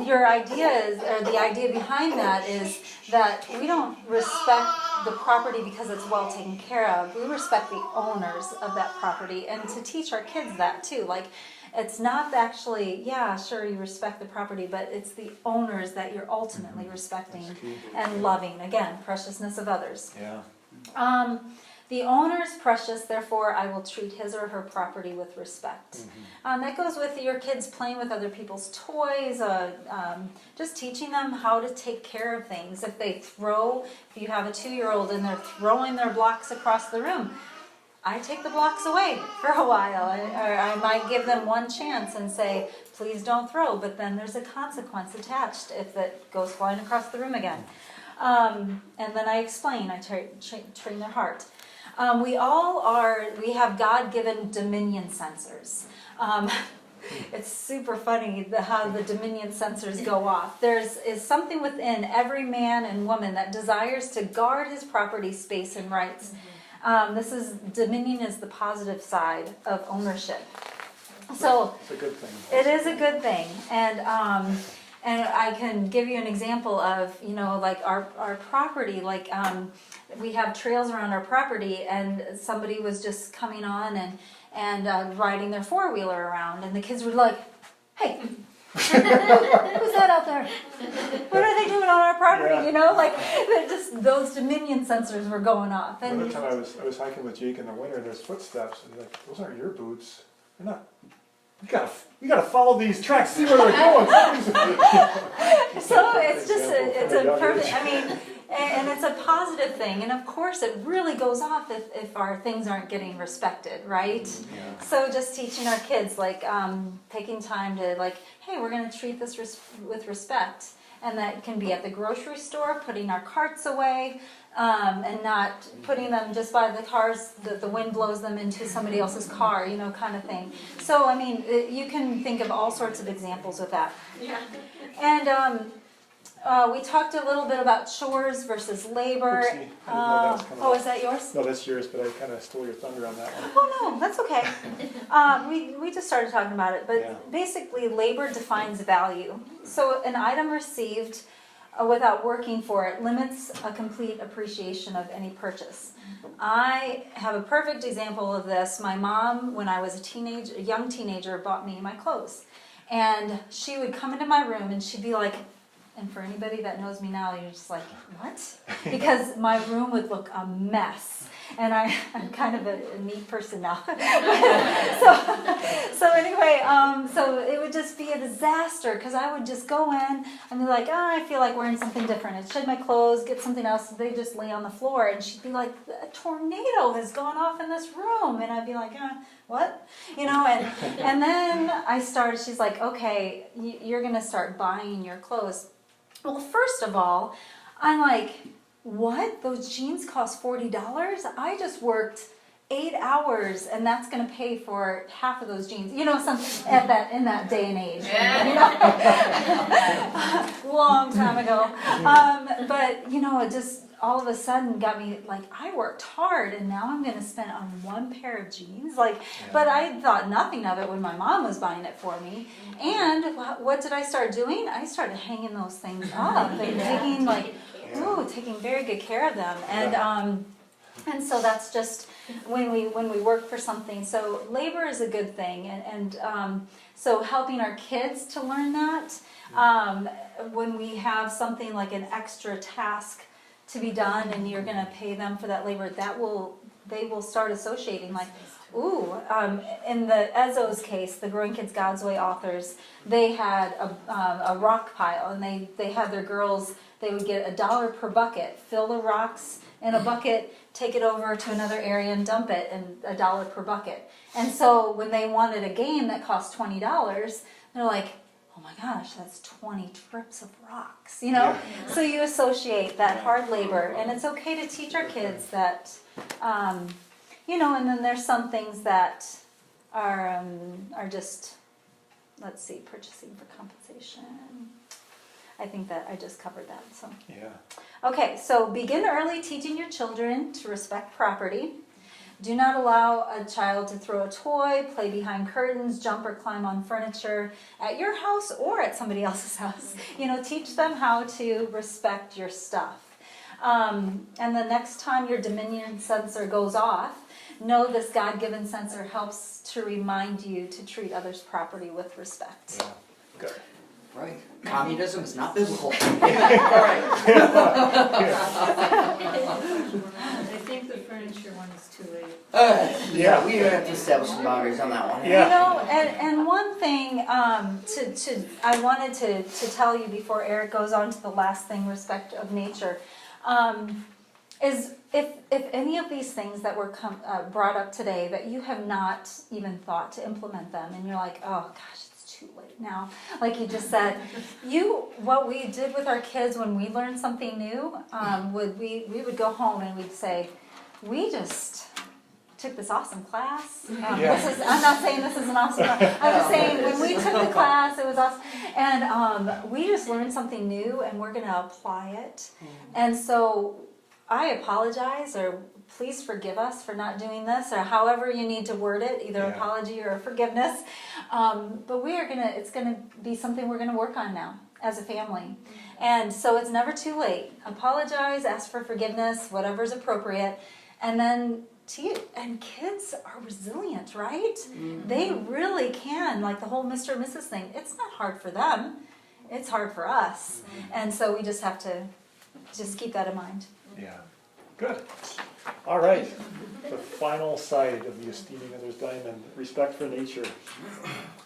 Your idea is, or the idea behind that is that we don't respect the property because it's well taken care of. We respect the owners of that property, and to teach our kids that too. Like, it's not actually, yeah, sure, you respect the property, but it's the owners that you're ultimately respecting and loving. Again, preciousness of others. Yeah. The owner is precious, therefore I will treat his or her property with respect. That goes with your kids playing with other people's toys, just teaching them how to take care of things. If you have a 2-year-old and they're throwing their blocks across the room, I take the blocks away for a while, or I might give them one chance and say, please don't throw, but then there's a consequence attached if it goes flying across the room again. And then I explain, I train their heart. We have God-given dominion sensors. It's super funny how the dominion sensors go off. Is something within every man and woman that desires to guard his property, space, and rights. Dominion is the positive side of ownership. So it's a good thing. It is a good thing, and I can give you an example of like our property. Like we have trails around our property, and somebody was just coming on and riding their 4-wheeler around, and the kids were like, "Hey, who's that out there? What are they doing on our property?" Like just those dominion sensors were going off. And another time I was hiking with Jake in the winter, and there's footsteps, and like, those aren't your boots. They're not. You gotta follow these tracks, see where they're going. So it's a perfect. I mean, and it's a positive thing, and of course it really goes off if our things aren't getting respected, right? Yeah. So just teaching our kids, like taking time to like, hey, we're going to treat this with respect, and that can be at the grocery store, putting our carts away, and not putting them just by the cars that the wind blows them into somebody else's car, kind of thing. So I mean, you can think of all sorts of examples with that. Yeah. And we talked a little bit about chores versus labor. Oopsie. I didn't know that was coming up. Is that yours? No, that's yours, but I kind of stole your thunder on that one. Oh no, that's okay. We just started talking about it, but basically labor defines value. So an item received without working for it limits a complete appreciation of any purchase. I have a perfect example of this. My mom, when I was a young teenager, bought me my clothes. And she would come into my room and she'd be like, and for anybody that knows me now, you're just like, what? Because my room would look a mess. and I'm kind of a neat person now. so anyway, so it would just be a disaster because I would just go in and be like, oh, I feel like wearing something different. I'd shed my clothes, get something else. They just lay on the floor, and she'd be like, a tornado has gone off in this room, and I'd be like, what? And then she's like, okay, you're gonna start buying your clothes. Well, first of all, I'm like, what? Those jeans cost $40? I just worked 8 hours, and that's going to pay for half of those jeans. In that day and age. Yeah. Long time ago. But it just all of a sudden got me like, I worked hard, and now I'm going to spend on one pair of jeans. But I thought nothing of it when my mom was buying it for me. And what did I start doing? I started hanging those things up and taking very good care of them. And so that's just when we work for something. So labor is a good thing, and so helping our kids to learn that when we have something like an extra task to be done, and you're going to pay them for that labor, they will start associating like, ooh. In the Ezzo's case, the Growing Kids God's Way authors, they had a rock pile, and they had their girls. They would get $1 per bucket, fill the rocks in a bucket, take it over to another area and dump it, and $1 per bucket. And so when they wanted a game that cost $20, they're like, oh my gosh, that's 20 trips of rocks, Yeah. So you associate that hard labor, and it's okay to teach our kids that, and then there's some things that are just, let's see, purchasing for compensation. I think that I just covered that. So. Yeah. Okay, so begin early teaching your children to respect property. Do not allow a child to throw a toy, play behind curtains, jump or climb on furniture at your house or at somebody else's house. Teach them how to respect your stuff. And the next time your dominion sensor goes off, know this God-given sensor helps to remind you to treat others' property with respect. Yeah, good. Right. Communism is not biblical. I think the furniture one is too late. Yeah, we have to establish some boundaries on that one. Yeah. And one thing I wanted to tell you before Eric goes on to the last thing, respect of nature, is if any of these things that were brought up today that you have not even thought to implement them, and you're like, oh gosh, too late now. Like you just said, what we did with our kids when we learned something new, we would go home and we'd say, we just took this awesome class. I'm not saying this is an awesome class. I'm just saying when we took the class, it was awesome. And we just learned something new, and we're going to apply it. And so I apologize, or please forgive us for not doing this, or however you need to word it, either apology or forgiveness. But it's going to be something we're going to work on now as a family. And so it's never too late. Apologize, ask for forgiveness, whatever's appropriate, and then and kids are resilient, right? Mm-hmm. They really can, like the whole Mr. and Mrs. thing. It's not hard for them. It's hard for us. Mm-hmm. And so we just have to keep that in mind. Yeah, good. All right, the final side of the esteeming others' diamond, respect for nature.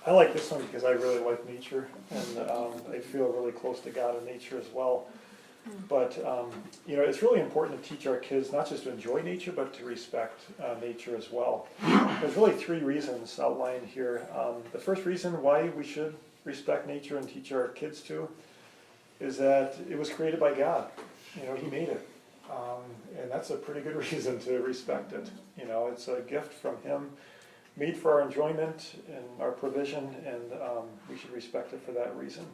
I like this one because I really like nature, and I feel really close to God and nature as well. But it's really important to teach our kids not just to enjoy nature, but to respect nature as well. There's really 3 reasons outlined here. The first reason why we should respect nature and teach our kids to is that it was created by God. He made it. And that's a pretty good reason to respect it. It's a gift from Him, made for our enjoyment and our provision, and we should respect it for that reason.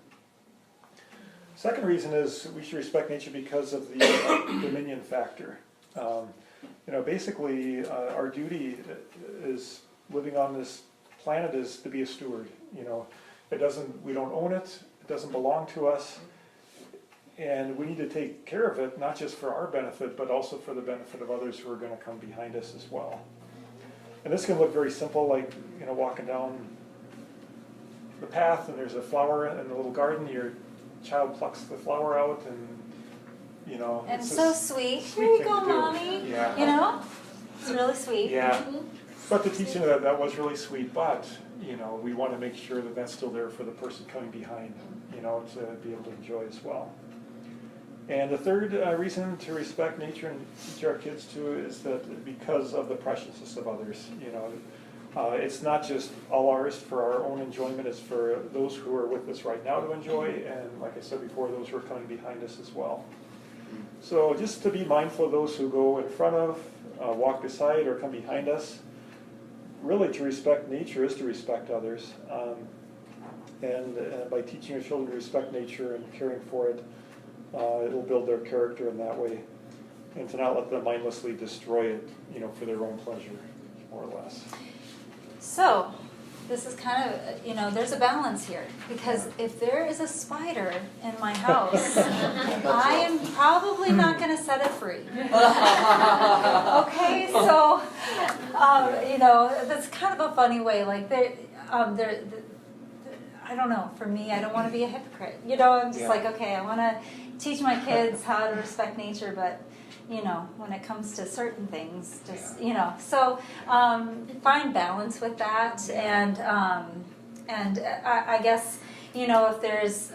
Second reason is we should respect nature because of the dominion factor. Basically, our duty is living on this planet is to be a steward. We don't own it. It doesn't belong to us. And we need to take care of it, not just for our benefit, but also for the benefit of others who are going to come behind us as well. And this can look very simple, like, walking down the path and there's a flower in the little garden, your child plucks the flower out and, And it's so sweet. Here you go, Mommy. Yeah. It's really sweet. Yeah. But the teaching of that was really sweet, but, we want to make sure that that's still there for the person coming behind, to be able to enjoy as well. And the third reason to respect nature and teach our kids to is that because of the preciousness of others, it's not just all ours for our own enjoyment, it's for those who are with us right now to enjoy, and like I said before, those who are coming behind us as well. So just to be mindful of those who go in front of, walk beside, or come behind us. Really, to respect nature is to respect others. And by teaching your children to respect nature and caring for it, it'll build their character in that way. And to not let them mindlessly destroy it, for their own pleasure, more or less. So, this is kind of, there's a balance here. Because if there is a spider in my house, I am probably not going to set it free. Okay, so, that's kind of a funny way. Like, I don't know, for me, I don't want to be a hypocrite. I'm just like, okay, I want to teach my kids how to respect nature, but, when it comes to certain things, just, so find balance with that. And I guess, if there's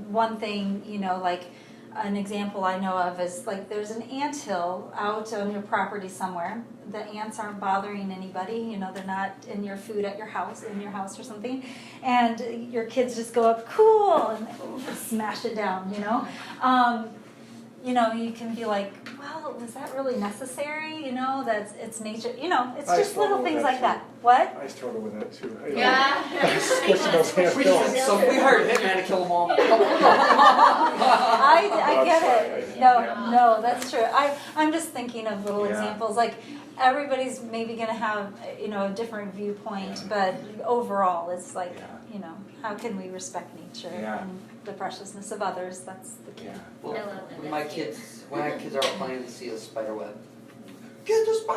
one thing, like an example I know of is like there's an anthill out on your property somewhere. The ants aren't bothering anybody, they're not in your food at your house, or something. And your kids just go up, cool, and smash it down, you can be like, well, was that really necessary? It's nature. It's just little things like that. What? I struggle with that too. Yeah. We hired Hitman to kill them all. I get it. No, that's true. I'm just thinking of little examples. Like, everybody's maybe going to have, a different viewpoint, but overall, it's like, how can we respect nature and the preciousness of others? That's the key. Well, when my kids are out playing and see a spider web,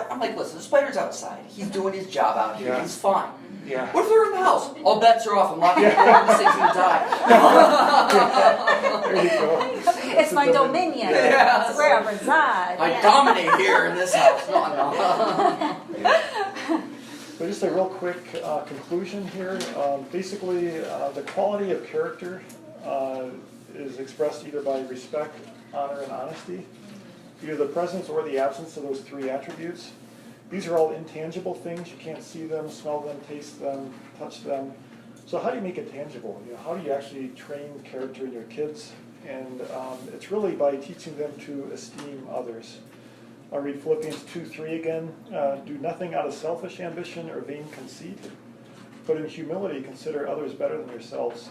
I'm like, listen, the spider's outside. He's doing his job out here. He's fine. Yeah. What if they're in the house? All bets are off. I'm locking the door. This thing's gonna die. There you go. It's my dominion. Yeah. It's where I reside. I dominate here in this house. No. So just a real quick conclusion here. Basically, the quality of character is expressed either by respect, honor, and honesty. Either the presence or the absence of those three attributes. These are all intangible things. You can't see them, smell them, taste them, touch them. So how do you make it tangible? How do you actually train character in your kids? And it's really by teaching them to esteem others. I'll read Philippians 2:3 again. Do nothing out of selfish ambition or vain conceit, but in humility consider others better than yourselves.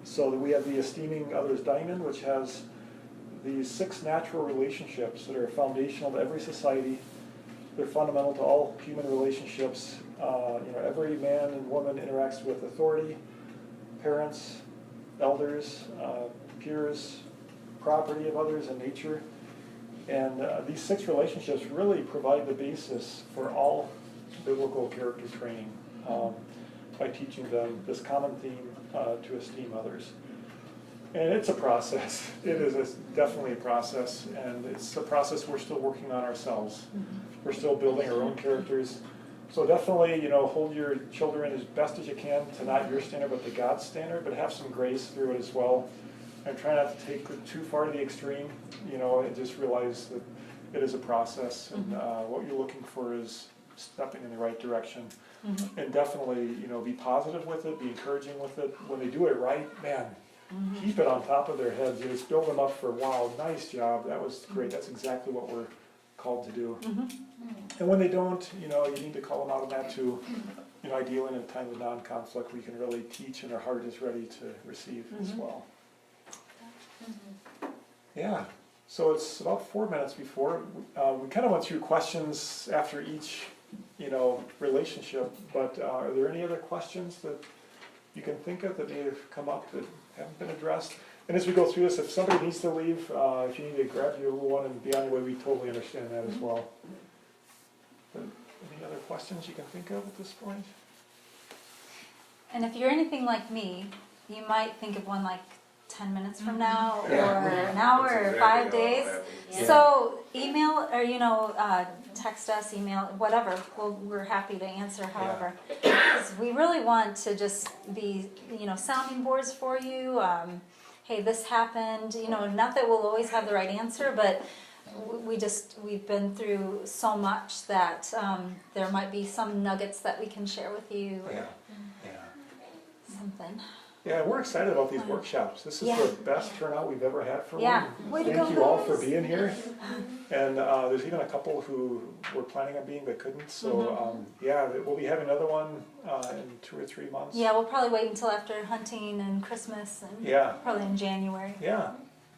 So that we have the esteeming others diamond, which has these 6 natural relationships that are foundational to every society. They're fundamental to all human relationships. Every man and woman interacts with authority, parents, elders, peers, property of others, and nature. And these 6 relationships really provide the basis for all biblical character training by teaching them this common theme to esteem others. And it's a process. It is definitely a process, and it's a process we're still working on ourselves. We're still building our own characters. So definitely, hold your children as best as you can to not your standard, but to God's standard, but have some grace through it as well. And try not to take it too far to the extreme, and just realize that it is a process, and what you're looking for is stepping in the right direction. And definitely, be positive with it, be encouraging with it. When they do it right, man, keep it on top of their heads. Just build them up for, wow, nice job, that was great, that's exactly what we're called to do. And when they don't, you need to call them out on that too. Ideally in a time of non-conflict, we can really teach and our heart is ready to receive as well. Yeah, so it's about 4 minutes before. We kind of went through questions after each, relationship, but are there any other questions that you can think of that may have come up that haven't been addressed? And as we go through this, if somebody needs to leave, if you need to grab your little one and be on your way, we totally understand that as well. But any other questions you can think of at this point? And if you're anything like me, you might think of one like 10 minutes from now, Yeah. or an hour, That's or exactly 5 how it days. happens. Yeah. So email, or text us, email, whatever. We're happy to answer however. 'Cause we really want to just be, sounding boards for you. Hey, this happened. Not that we'll always have the right answer, but we've been through so much that there might be some nuggets that we can share with you, or Yeah, yeah. something. Yeah, we're excited about these workshops. This is Yeah. the best turnout we've ever had for Yeah. one. Way to Thank go, you all for guys. being here. And there's even a couple who were planning on being but couldn't. So we'll be having another one in 2 or 3 months. Yeah, we'll probably wait until after hunting and Christmas, and Yeah, probably in January. yeah.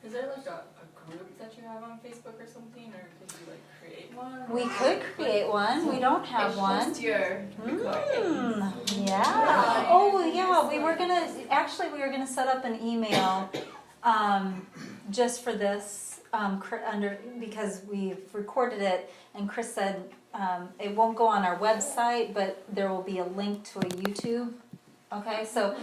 Is there like a group that you have on Facebook or something, or could you like create one? We could create one. We don't have one. Post your Yeah. Oh, yeah. We were gonna set up an email, just for this, because we've recorded it, and Chris said, it won't go on our website, but there will be a link to a YouTube. Okay, so